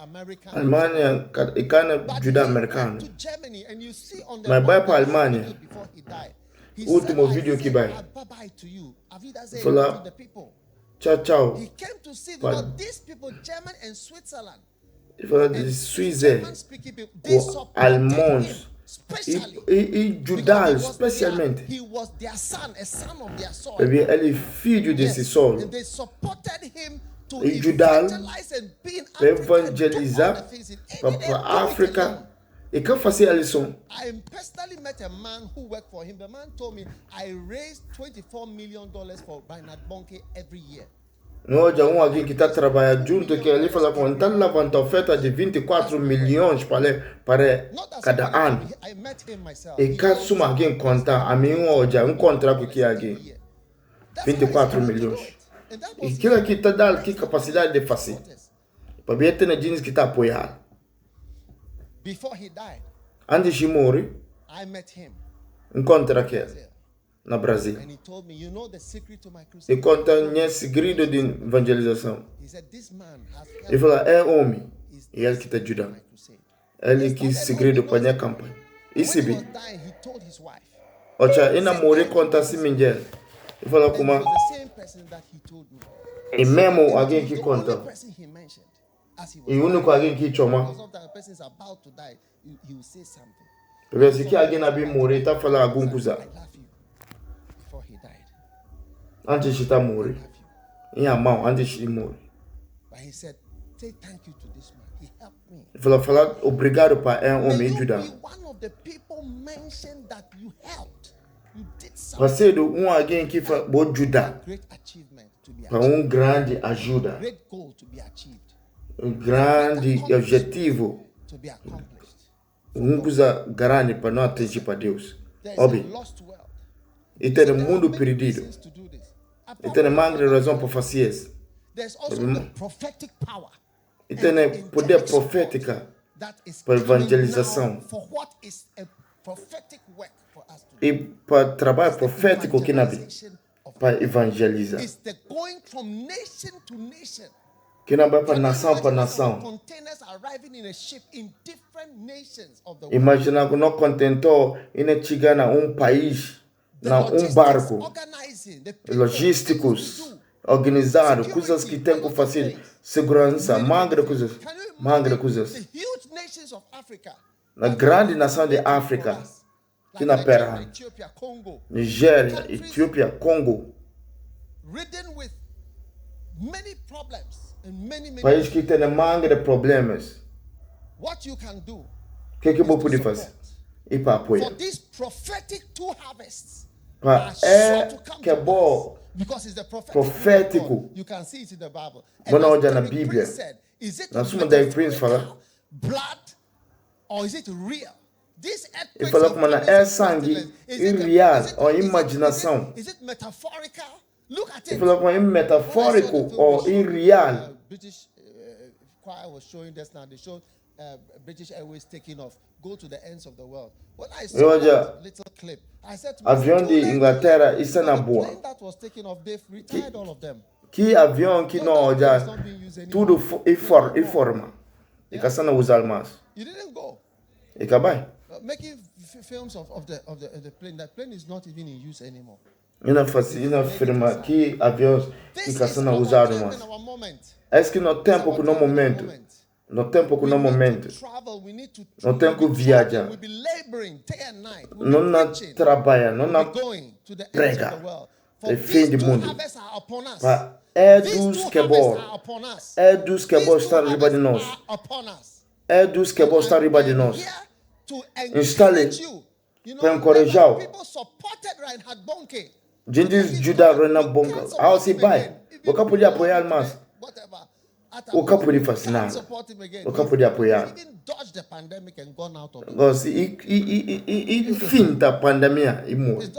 [SPEAKER 2] American.
[SPEAKER 1] Alemanha e cana
[SPEAKER 2] But
[SPEAKER 1] ajuda
[SPEAKER 2] he
[SPEAKER 1] americano.
[SPEAKER 2] went to Germany and you see on the
[SPEAKER 1] Mas vai
[SPEAKER 2] one
[SPEAKER 1] para a
[SPEAKER 2] the last
[SPEAKER 1] Alemanha.
[SPEAKER 2] video before he died. He
[SPEAKER 1] Último
[SPEAKER 2] said,
[SPEAKER 1] vídeo
[SPEAKER 2] I
[SPEAKER 1] que
[SPEAKER 2] say
[SPEAKER 1] vai.
[SPEAKER 2] bye-bye to you. Avida say
[SPEAKER 1] Falar-
[SPEAKER 2] to the people.
[SPEAKER 1] Tchau, tchau.
[SPEAKER 2] He came to see
[SPEAKER 1] But-
[SPEAKER 2] because these people, German and Switzerland,
[SPEAKER 1] E fala
[SPEAKER 2] and
[SPEAKER 1] de Suíça,
[SPEAKER 2] German-speaking people, they
[SPEAKER 1] o
[SPEAKER 2] supported
[SPEAKER 1] alemãos
[SPEAKER 2] him, especially
[SPEAKER 1] e
[SPEAKER 2] because
[SPEAKER 1] Judá
[SPEAKER 2] he was
[SPEAKER 1] especialmente.
[SPEAKER 2] he was their son, a son of their soil.
[SPEAKER 1] Porque ele é filho desse
[SPEAKER 2] Yes,
[SPEAKER 1] solo.
[SPEAKER 2] and they supported him to
[SPEAKER 1] E Judá
[SPEAKER 2] evangelize and be in
[SPEAKER 1] para
[SPEAKER 2] Africa and do all
[SPEAKER 1] evangelizar
[SPEAKER 2] the things. He
[SPEAKER 1] para
[SPEAKER 2] didn't do
[SPEAKER 1] a
[SPEAKER 2] it
[SPEAKER 1] África
[SPEAKER 2] alone.
[SPEAKER 1] E que fazer a lição?
[SPEAKER 2] I personally met a man who worked for him. The man told me I raised $24 million for Bernard Bonke every year.
[SPEAKER 1] Não já alguém que está trabalhando junto que ele fala com tal levanta oferta de 24 milhões para cada ano.
[SPEAKER 2] I met him myself.
[SPEAKER 1] E caso alguém conta a mim hoje contrato que alguém 24 milhões. E aquilo que está dando que capacidade de fazer. Para ver ter jeans que está apoiado.
[SPEAKER 2] Before he died,
[SPEAKER 1] Antes de morrer,
[SPEAKER 2] I met him.
[SPEAKER 1] encontra aquele na Brasil.
[SPEAKER 2] And he told me, you know the secret to my
[SPEAKER 1] E
[SPEAKER 2] crusade?
[SPEAKER 1] conta o segredo de evangelização.
[SPEAKER 2] He said, this man has
[SPEAKER 1] Ele
[SPEAKER 2] helped
[SPEAKER 1] fala, é homem. E ele que está ajudando.
[SPEAKER 2] my crusade.
[SPEAKER 1] Ele que segredo para a minha campanha. E se
[SPEAKER 2] When he
[SPEAKER 1] bem,
[SPEAKER 2] was dying, he told his wife.
[SPEAKER 1] ocha, ele namorou conta assim, Mingel. Ele fala
[SPEAKER 2] And
[SPEAKER 1] como,
[SPEAKER 2] it was the same person that he told me.
[SPEAKER 1] e mesmo alguém
[SPEAKER 2] He's
[SPEAKER 1] que
[SPEAKER 2] the
[SPEAKER 1] conta.
[SPEAKER 2] only person he mentioned as he was
[SPEAKER 1] E o único alguém que chama.
[SPEAKER 2] Because sometimes a person is about to die, he will say something.
[SPEAKER 1] Porque se que alguém na bem morrer, está falando alguma coisa.
[SPEAKER 2] I love you. Before he died,
[SPEAKER 1] Antes de estar morrer.
[SPEAKER 2] I love you.
[SPEAKER 1] Em a mão, antes de morrer.
[SPEAKER 2] But he said, say thank you to this man. He helped me.
[SPEAKER 1] Ele falou, falar obrigado para
[SPEAKER 2] May
[SPEAKER 1] homem
[SPEAKER 2] you
[SPEAKER 1] ajudar.
[SPEAKER 2] be one of the people mentioned that you helped. You did something.
[SPEAKER 1] Para ser alguém que pode ajudar.
[SPEAKER 2] Great achievement to be
[SPEAKER 1] Para
[SPEAKER 2] achieved.
[SPEAKER 1] grande ajuda.
[SPEAKER 2] Great goal to be achieved.
[SPEAKER 1] Grande objetivo.
[SPEAKER 2] To be accomplished.
[SPEAKER 1] Coisa grande para não atingir para Deus.
[SPEAKER 2] There is a
[SPEAKER 1] Obi,
[SPEAKER 2] lost world.
[SPEAKER 1] e tem
[SPEAKER 2] There are
[SPEAKER 1] mundo
[SPEAKER 2] many
[SPEAKER 1] perdido.
[SPEAKER 2] reasons to do this.
[SPEAKER 1] E
[SPEAKER 2] Apart
[SPEAKER 1] tem
[SPEAKER 2] from
[SPEAKER 1] mais
[SPEAKER 2] that,
[SPEAKER 1] razão para fazer isso.
[SPEAKER 2] there's also the prophetic power.
[SPEAKER 1] E
[SPEAKER 2] and
[SPEAKER 1] tem poder
[SPEAKER 2] angelic
[SPEAKER 1] profética
[SPEAKER 2] support that is
[SPEAKER 1] para
[SPEAKER 2] coming
[SPEAKER 1] evangelização.
[SPEAKER 2] now for what is a prophetic work for us to do.
[SPEAKER 1] E para trabalho profético que na vida.
[SPEAKER 2] Evangelization of
[SPEAKER 1] Para evangelizar.
[SPEAKER 2] It's the going from nation to nation.
[SPEAKER 1] Que não vai para
[SPEAKER 2] Can you
[SPEAKER 1] nação para
[SPEAKER 2] imagine some
[SPEAKER 1] nação.
[SPEAKER 2] containers arriving in a ship in different nations of the world?
[SPEAKER 1] Imagina que não contentou e não chegar na país,
[SPEAKER 2] The
[SPEAKER 1] na
[SPEAKER 2] logistics,
[SPEAKER 1] barco.
[SPEAKER 2] organizing, the people,
[SPEAKER 1] Logísticos,
[SPEAKER 2] things to do.
[SPEAKER 1] organizado, coisas que tem que fazer. Segurança, magra coisas.
[SPEAKER 2] Can you
[SPEAKER 1] Magra
[SPEAKER 2] imagine
[SPEAKER 1] coisas.
[SPEAKER 2] the huge nations of Africa?
[SPEAKER 1] Na grande nação de África, que na Terra.
[SPEAKER 2] Ethiopia, Congo,
[SPEAKER 1] Nigéria, Etiópia, Congo.
[SPEAKER 2] ridden with many problems and many
[SPEAKER 1] País que tem manga de problemas.
[SPEAKER 2] what you can do
[SPEAKER 1] O que eu posso fazer? E para
[SPEAKER 2] for
[SPEAKER 1] apoiar.
[SPEAKER 2] these prophetic two harvests
[SPEAKER 1] Para
[SPEAKER 2] are sure to come
[SPEAKER 1] que é
[SPEAKER 2] to
[SPEAKER 1] bom.
[SPEAKER 2] pass because it's the prophetic
[SPEAKER 1] Profético.
[SPEAKER 2] word of God. You can see it in the Bible.
[SPEAKER 1] Quando
[SPEAKER 2] as
[SPEAKER 1] olha na
[SPEAKER 2] David
[SPEAKER 1] Bíblia,
[SPEAKER 2] Prince said, is it
[SPEAKER 1] na suma David Prince
[SPEAKER 2] metaphorical blood or is it real? This
[SPEAKER 1] E
[SPEAKER 2] earthquakes
[SPEAKER 1] falou
[SPEAKER 2] and
[SPEAKER 1] como é
[SPEAKER 2] famines and
[SPEAKER 1] sangue
[SPEAKER 2] pestilence, is it
[SPEAKER 1] irreal
[SPEAKER 2] is it-
[SPEAKER 1] ou
[SPEAKER 2] is it-
[SPEAKER 1] imaginação.
[SPEAKER 2] Is it metaphorical? Look at
[SPEAKER 1] E
[SPEAKER 2] it.
[SPEAKER 1] falou como é metafórico ou irreal.
[SPEAKER 2] British choir was showing this now. They showed British Airways taking off. Go to the ends of the world. When I saw
[SPEAKER 1] Eu já-
[SPEAKER 2] that little clip, I said to
[SPEAKER 1] Avião
[SPEAKER 2] myself,
[SPEAKER 1] de
[SPEAKER 2] "Too late,
[SPEAKER 1] Inglaterra,
[SPEAKER 2] too late."
[SPEAKER 1] isso é na
[SPEAKER 2] The
[SPEAKER 1] boa.
[SPEAKER 2] plane that was taking off, they've retired all of them.
[SPEAKER 1] Que avião que não já tudo e forma. E que não usar mais.
[SPEAKER 2] You didn't go.
[SPEAKER 1] E acabou.
[SPEAKER 2] Making films of the plane. That plane is not even in use anymore.
[SPEAKER 1] E não faz, e não afirma que aviões
[SPEAKER 2] This
[SPEAKER 1] que
[SPEAKER 2] is
[SPEAKER 1] não
[SPEAKER 2] our
[SPEAKER 1] usaram
[SPEAKER 2] time
[SPEAKER 1] mais.
[SPEAKER 2] and our moment.
[SPEAKER 1] É que no tempo que no
[SPEAKER 2] Our time and our
[SPEAKER 1] momento,
[SPEAKER 2] moment.
[SPEAKER 1] no tempo que no
[SPEAKER 2] We need to
[SPEAKER 1] momento,
[SPEAKER 2] travel, we need to
[SPEAKER 1] no tempo
[SPEAKER 2] we'll be
[SPEAKER 1] viajar.
[SPEAKER 2] traveling, we'll be laboring day and night. We'll
[SPEAKER 1] não
[SPEAKER 2] be
[SPEAKER 1] na
[SPEAKER 2] preaching.
[SPEAKER 1] trabalha, não na
[SPEAKER 2] We'll be going to the ends
[SPEAKER 1] prega.
[SPEAKER 2] of the world.
[SPEAKER 1] É
[SPEAKER 2] For
[SPEAKER 1] fim
[SPEAKER 2] these
[SPEAKER 1] do
[SPEAKER 2] two
[SPEAKER 1] mundo.
[SPEAKER 2] harvests are upon us.
[SPEAKER 1] Pa é
[SPEAKER 2] These
[SPEAKER 1] dos
[SPEAKER 2] two
[SPEAKER 1] que é
[SPEAKER 2] harvests
[SPEAKER 1] bom,
[SPEAKER 2] are upon us.
[SPEAKER 1] é dos que é bom
[SPEAKER 2] These
[SPEAKER 1] estar
[SPEAKER 2] two
[SPEAKER 1] riba de
[SPEAKER 2] harvests
[SPEAKER 1] nós,
[SPEAKER 2] are upon us.
[SPEAKER 1] é dos que é bom estar riba de
[SPEAKER 2] I'm
[SPEAKER 1] nós.
[SPEAKER 2] here to
[SPEAKER 1] Instale
[SPEAKER 2] encourage you. You know,
[SPEAKER 1] para encorajar.
[SPEAKER 2] people supported Reinhard Bonke.
[SPEAKER 1] Gente ajuda a Renan Bonga. Ah, se vai. O que podia apoiar mais? O que podia fascinar? O que podia apoiar? Gosto. E finta a pandemia e morre.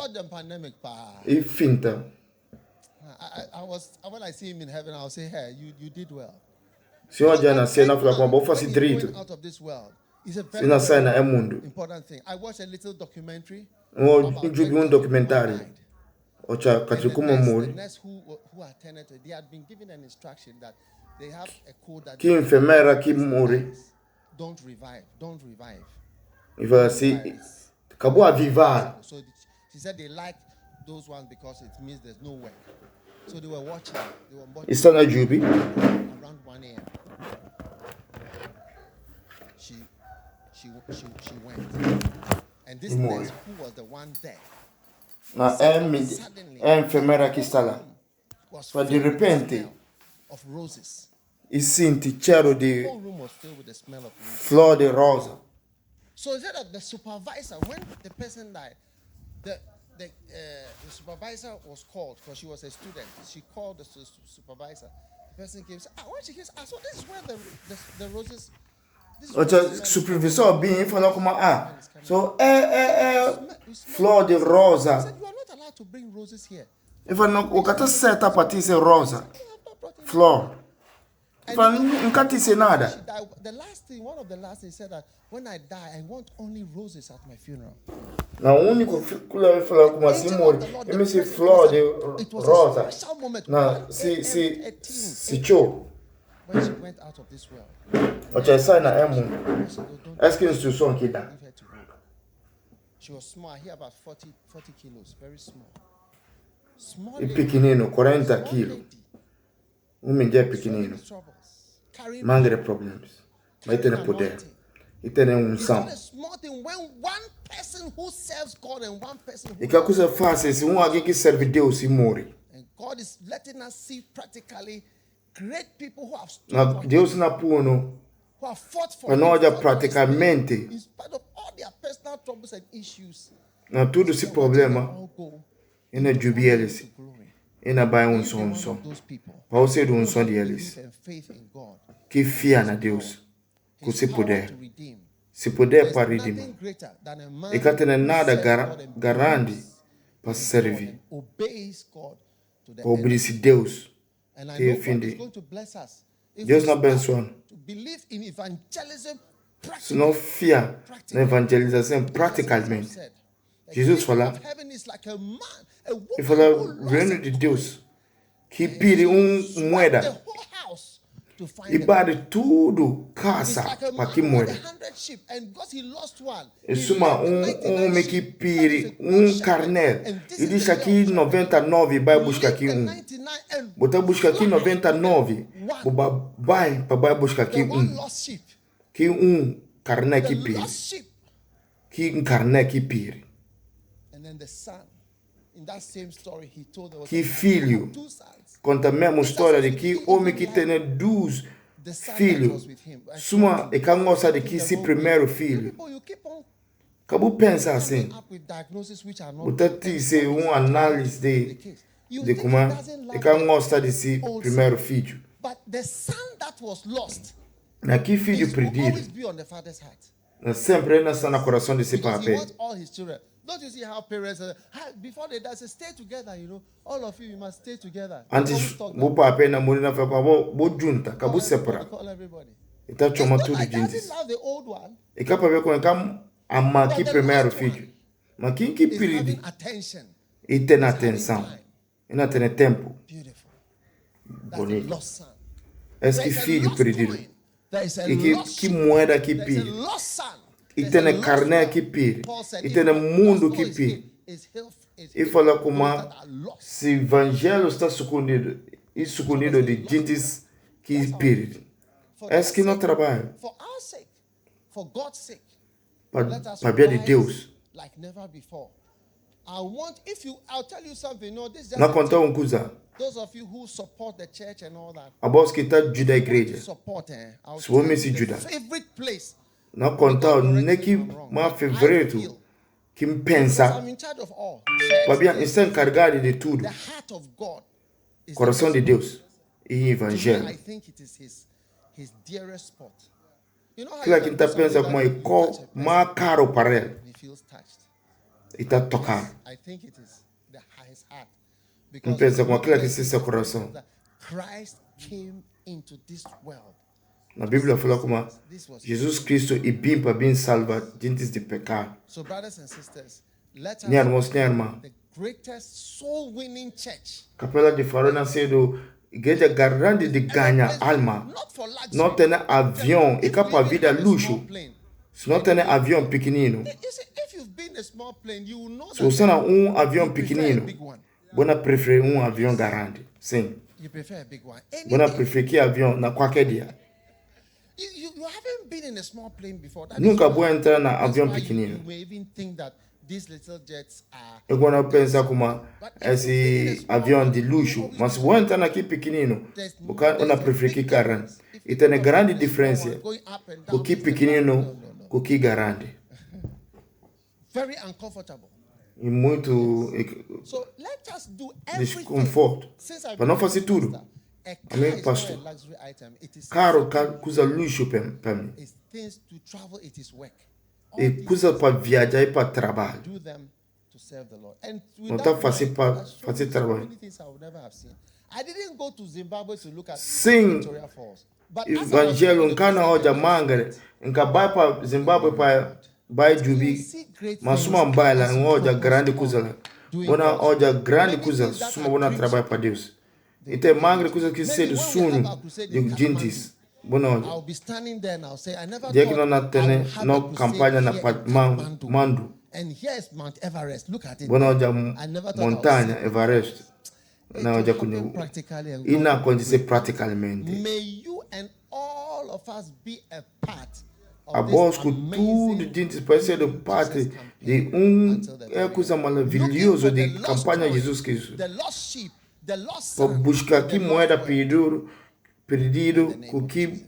[SPEAKER 1] E finta.
[SPEAKER 2] When I see him in heaven, I'll say, hey, you did well.
[SPEAKER 1] Se eu já nascer na fala com vou fazer direito.
[SPEAKER 2] Out of this world is a
[SPEAKER 1] Se
[SPEAKER 2] very,
[SPEAKER 1] nascer na é mundo.
[SPEAKER 2] important thing. I watched a little documentary.
[SPEAKER 1] Eu vi documentário. O que
[SPEAKER 2] And the
[SPEAKER 1] como
[SPEAKER 2] nurse,
[SPEAKER 1] morre.
[SPEAKER 2] the nurse who attended to it, they had been given an instruction that they have a code that
[SPEAKER 1] Que enfermeira que morre.
[SPEAKER 2] don't revive, don't revive.
[SPEAKER 1] E fala assim, acabou a vivar.
[SPEAKER 2] So she said they like those ones because it means there's no work. So they were watching. They were watching
[SPEAKER 1] Está na Jubi.
[SPEAKER 2] around 1 a.m. She went, and this
[SPEAKER 1] More.
[SPEAKER 2] nurse who was the one there
[SPEAKER 1] Na é enfermeira que está lá.
[SPEAKER 2] was
[SPEAKER 1] Mas de
[SPEAKER 2] filled with the
[SPEAKER 1] repente,
[SPEAKER 2] smell of roses.
[SPEAKER 1] e sente cheiro
[SPEAKER 2] The
[SPEAKER 1] de
[SPEAKER 2] whole room was filled with the smell of roses.
[SPEAKER 1] flor de rosa.
[SPEAKER 2] So he said that the supervisor, when the person died, the supervisor was called because she was a student. She called the supervisor. The person came. Said, when she came, so this is where the roses.
[SPEAKER 1] O supervisor being fala como so flor de rosa.
[SPEAKER 2] Said, you are not allowed to bring roses here.
[SPEAKER 1] If I o kata seta patise rosa. Flor. If I nunca te nada.
[SPEAKER 2] The last thing, one of the last things, said that when I die, I want only roses at my funeral.
[SPEAKER 1] Na único kula fala como assim morre. Eu me se flor de rosa. Na se cho.
[SPEAKER 2] When she went out of this world.
[SPEAKER 1] O che sai na emu. Est-ce que instruction qui da?
[SPEAKER 2] She was small, here about 40 kilos, very small. Small.
[SPEAKER 1] E pequenino, 40 kilos. Mulher pequenino. Mangre problemas. Mas tem poder. E tem unção. E que coisa fácil se alguém que serve Deus e morre. Deus na puno. Para nós praticamente. Na tudo esse problema. E na jubilees. E na vai som. Para você do som deles. Que fia na Deus. Com esse poder. Se poder para redimir. E que tem nada garante para servir. Para obedecer Deus. E fim de. Deus não abençoa. Se não fia na evangelização praticamente. Jesus fala. Ele fala, o reino de Deus. Que pede moeda. E bate tudo casa para que moeda. E suma homem que pede carnel. E diz aqui 99, vai buscar aqui Bota buscar aqui 99. Vai para buscar aqui Que carnel que pede. Que carnel que pede. Que filho. Conta a mesma história de que homem que tem 2 filhos. Suma e que gosta de que esse primeiro filho. Acabou pensar assim. Você tem análise de como e que gosta desse primeiro filho. Na que filho perdido. Sempre está no coração desse pai.
[SPEAKER 2] Don't you see how parents before they die say stay together, all of you must stay together.
[SPEAKER 1] Antes o papai na morina foi com junta, acabou separar. Então chama tudo juntos. E capa ver com a que primeiro filho. Mas quem que perde? E tem atenção. E não tem tempo. Bonito. Esse que filho perdido. E que moeda que perde. E tem carne que pire. E tem mundo que pire. E fala como se o evangelho está escondido. E escondido de gente que pire. É que não trabalha. Para ver de Deus. Não contar uma coisa. A voz que está ajuda a igreja. Se você me ajuda. Não contar nem que mais fevereiro que me pensa. Para está encarregado de tudo. Coração de Deus e evangelho. Aquilo que está pensando como é mais caro para ele. E está tocando. Não pensa como aquilo que é seu coração. Na Bíblia fala como Jesus Cristo e bem para bem salvar gente de pecado. Minha irmã, Capela de Farol nasceu igreja grande de ganhar alma. Não tem avião e capa vida luxo. Se não tem avião pequenino. Se você não avião pequenino, você prefere avião grande. Sim. Você prefere que avião na qualquer dia. Nunca vou entrar na avião pequenino. Eu quando penso como esse avião de luxo, mas vou entrar naquele pequenino, porque eu não prefiro que grande. E tem uma grande diferença com que pequenino, com que grande.
[SPEAKER 2] very uncomfortable.
[SPEAKER 1] E muito
[SPEAKER 2] So let us do
[SPEAKER 1] desconforto.
[SPEAKER 2] Since I
[SPEAKER 1] Para não
[SPEAKER 2] became
[SPEAKER 1] fazer
[SPEAKER 2] a
[SPEAKER 1] tudo.
[SPEAKER 2] pastor, a car
[SPEAKER 1] Amém,
[SPEAKER 2] is not
[SPEAKER 1] pastor?
[SPEAKER 2] a luxury item. It is
[SPEAKER 1] Caro, coisa luxo para mim.
[SPEAKER 2] it's things to travel, it is work. All
[SPEAKER 1] E
[SPEAKER 2] these
[SPEAKER 1] coisa
[SPEAKER 2] things,
[SPEAKER 1] para viajar e para trabalho.
[SPEAKER 2] do them to serve the Lord. And
[SPEAKER 1] Não
[SPEAKER 2] with
[SPEAKER 1] está
[SPEAKER 2] that
[SPEAKER 1] fácil
[SPEAKER 2] mind,
[SPEAKER 1] para
[SPEAKER 2] God has shown
[SPEAKER 1] fazer
[SPEAKER 2] me so
[SPEAKER 1] trabalho.
[SPEAKER 2] many things I would never have seen. I didn't go to Zimbabwe to look at
[SPEAKER 1] Sim,
[SPEAKER 2] Victoria Falls. But as I was
[SPEAKER 1] evangelho
[SPEAKER 2] going
[SPEAKER 1] em
[SPEAKER 2] to
[SPEAKER 1] cana
[SPEAKER 2] the
[SPEAKER 1] hoje
[SPEAKER 2] Lord's
[SPEAKER 1] mangare,
[SPEAKER 2] Gate,
[SPEAKER 1] em que vai para Zimbábue para vai
[SPEAKER 2] you
[SPEAKER 1] jubi,
[SPEAKER 2] see great
[SPEAKER 1] mas
[SPEAKER 2] things
[SPEAKER 1] uma baila
[SPEAKER 2] as
[SPEAKER 1] em
[SPEAKER 2] you
[SPEAKER 1] hoje
[SPEAKER 2] focus
[SPEAKER 1] grande
[SPEAKER 2] on
[SPEAKER 1] coisa lá.
[SPEAKER 2] doing
[SPEAKER 1] Bona
[SPEAKER 2] God's
[SPEAKER 1] hoje
[SPEAKER 2] work.
[SPEAKER 1] grande
[SPEAKER 2] Many
[SPEAKER 1] coisa,
[SPEAKER 2] things that
[SPEAKER 1] suma
[SPEAKER 2] are
[SPEAKER 1] bona
[SPEAKER 2] dreams
[SPEAKER 1] trabalho
[SPEAKER 2] of
[SPEAKER 1] para
[SPEAKER 2] people,
[SPEAKER 1] Deus.
[SPEAKER 2] they
[SPEAKER 1] Então
[SPEAKER 2] will
[SPEAKER 1] mangre
[SPEAKER 2] begin
[SPEAKER 1] coisa
[SPEAKER 2] to.
[SPEAKER 1] que
[SPEAKER 2] Maybe
[SPEAKER 1] ser do
[SPEAKER 2] when we have
[SPEAKER 1] sonho
[SPEAKER 2] our crusade
[SPEAKER 1] de
[SPEAKER 2] in Kathmandu,
[SPEAKER 1] gentis. Bona hoje.
[SPEAKER 2] I'll be standing there and I'll say, I never
[SPEAKER 1] Dia que
[SPEAKER 2] thought
[SPEAKER 1] nós
[SPEAKER 2] I would
[SPEAKER 1] temos
[SPEAKER 2] have a
[SPEAKER 1] no
[SPEAKER 2] crusade
[SPEAKER 1] campanha na
[SPEAKER 2] here in Kathmandu.
[SPEAKER 1] Mando.
[SPEAKER 2] And here's Mount Everest. Look at it.
[SPEAKER 1] Bona
[SPEAKER 2] There.
[SPEAKER 1] hoje
[SPEAKER 2] I never thought I would
[SPEAKER 1] montanha
[SPEAKER 2] see it.
[SPEAKER 1] Everest.
[SPEAKER 2] It
[SPEAKER 1] Na
[SPEAKER 2] will
[SPEAKER 1] hoje
[SPEAKER 2] happen practically and
[SPEAKER 1] e
[SPEAKER 2] God
[SPEAKER 1] não
[SPEAKER 2] will
[SPEAKER 1] acontecer
[SPEAKER 2] do it.
[SPEAKER 1] praticamente.
[SPEAKER 2] May you and all of us be a part
[SPEAKER 1] A
[SPEAKER 2] of
[SPEAKER 1] voz
[SPEAKER 2] this
[SPEAKER 1] com tudo
[SPEAKER 2] amazing
[SPEAKER 1] gente vai ser parte de coisa maravilhosa de campanha Jesus Cristo.
[SPEAKER 2] the lost sheep, the lost
[SPEAKER 1] Para
[SPEAKER 2] son,
[SPEAKER 1] buscar
[SPEAKER 2] and
[SPEAKER 1] que
[SPEAKER 2] the
[SPEAKER 1] moeda
[SPEAKER 2] lost word.
[SPEAKER 1] perdido, com que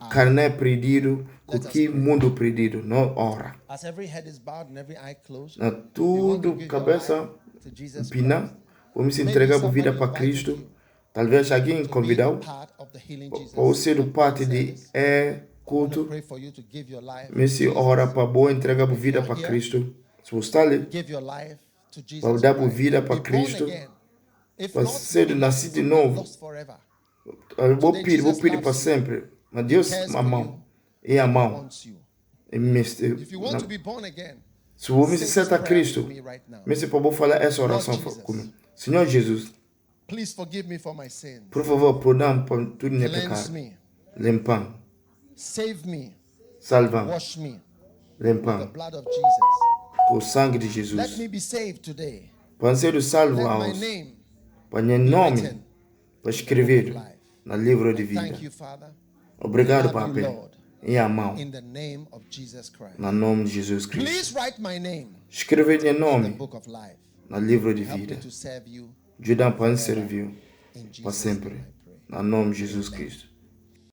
[SPEAKER 1] carne perdido, com que mundo perdido, não ora.
[SPEAKER 2] As every head is bowed and every eye closed,
[SPEAKER 1] Na
[SPEAKER 2] you want to
[SPEAKER 1] tudo
[SPEAKER 2] give your
[SPEAKER 1] cabeça
[SPEAKER 2] life to Jesus
[SPEAKER 1] pina,
[SPEAKER 2] Christ.
[SPEAKER 1] vamos se
[SPEAKER 2] Maybe
[SPEAKER 1] entregar a
[SPEAKER 2] somebody
[SPEAKER 1] vida para
[SPEAKER 2] invited
[SPEAKER 1] Cristo.
[SPEAKER 2] you
[SPEAKER 1] Talvez alguém
[SPEAKER 2] to be
[SPEAKER 1] convidou
[SPEAKER 2] part of the Healing
[SPEAKER 1] para
[SPEAKER 2] Jesus
[SPEAKER 1] ser parte de
[SPEAKER 2] service. I want to
[SPEAKER 1] culto.
[SPEAKER 2] pray for you to give your life
[SPEAKER 1] Mas
[SPEAKER 2] to
[SPEAKER 1] se
[SPEAKER 2] Jesus.
[SPEAKER 1] ora para boa entregar a vida para
[SPEAKER 2] here,
[SPEAKER 1] Cristo. Se você está ali,
[SPEAKER 2] Give your life to Jesus
[SPEAKER 1] para dar a
[SPEAKER 2] Christ.
[SPEAKER 1] vida
[SPEAKER 2] Be
[SPEAKER 1] para
[SPEAKER 2] born
[SPEAKER 1] Cristo,
[SPEAKER 2] again. If
[SPEAKER 1] para
[SPEAKER 2] not,
[SPEAKER 1] ser
[SPEAKER 2] you'll
[SPEAKER 1] nascido de
[SPEAKER 2] be
[SPEAKER 1] novo.
[SPEAKER 2] lost forever.
[SPEAKER 1] Eu vou
[SPEAKER 2] Today,
[SPEAKER 1] pedir
[SPEAKER 2] Jesus
[SPEAKER 1] para
[SPEAKER 2] loves
[SPEAKER 1] sempre. Mas
[SPEAKER 2] He
[SPEAKER 1] Deus
[SPEAKER 2] cares
[SPEAKER 1] a
[SPEAKER 2] for
[SPEAKER 1] mão.
[SPEAKER 2] you.
[SPEAKER 1] E a
[SPEAKER 2] He
[SPEAKER 1] mão.
[SPEAKER 2] wants you.
[SPEAKER 1] If
[SPEAKER 2] If you want to be born again,
[SPEAKER 1] se você
[SPEAKER 2] say
[SPEAKER 1] se
[SPEAKER 2] this
[SPEAKER 1] senta a
[SPEAKER 2] prayer
[SPEAKER 1] Cristo,
[SPEAKER 2] with me right now.
[SPEAKER 1] mas se para falar essa oração
[SPEAKER 2] Lord Jesus,
[SPEAKER 1] comigo. Senhor Jesus,
[SPEAKER 2] Please forgive me for my sins.
[SPEAKER 1] por favor, perdão por tudo meu
[SPEAKER 2] Cleanse
[SPEAKER 1] pecado.
[SPEAKER 2] me.
[SPEAKER 1] Limpam,
[SPEAKER 2] Save me.
[SPEAKER 1] salvam,
[SPEAKER 2] Wash me with the
[SPEAKER 1] limpam
[SPEAKER 2] blood of Jesus.
[SPEAKER 1] com o sangue de
[SPEAKER 2] Let
[SPEAKER 1] Jesus.
[SPEAKER 2] me be saved today.
[SPEAKER 1] Para ser salvo
[SPEAKER 2] Let my
[SPEAKER 1] aos,
[SPEAKER 2] name
[SPEAKER 1] para meu
[SPEAKER 2] be
[SPEAKER 1] nome,
[SPEAKER 2] written
[SPEAKER 1] para escrever no livro de
[SPEAKER 2] I
[SPEAKER 1] vida.
[SPEAKER 2] thank you, Father,
[SPEAKER 1] Obrigado,
[SPEAKER 2] I love you,
[SPEAKER 1] Pai.
[SPEAKER 2] Lord,
[SPEAKER 1] E a mão,
[SPEAKER 2] in the name of Jesus Christ.
[SPEAKER 1] no nome de Jesus Cristo.
[SPEAKER 2] Please write my name
[SPEAKER 1] Escreve meu
[SPEAKER 2] in the
[SPEAKER 1] nome
[SPEAKER 2] book of life.
[SPEAKER 1] no livro de
[SPEAKER 2] Help me
[SPEAKER 1] vida.
[SPEAKER 2] to serve you
[SPEAKER 1] Ajuda para servir
[SPEAKER 2] in
[SPEAKER 1] para
[SPEAKER 2] Jesus'
[SPEAKER 1] sempre.
[SPEAKER 2] name I pray.
[SPEAKER 1] No nome de Jesus Cristo.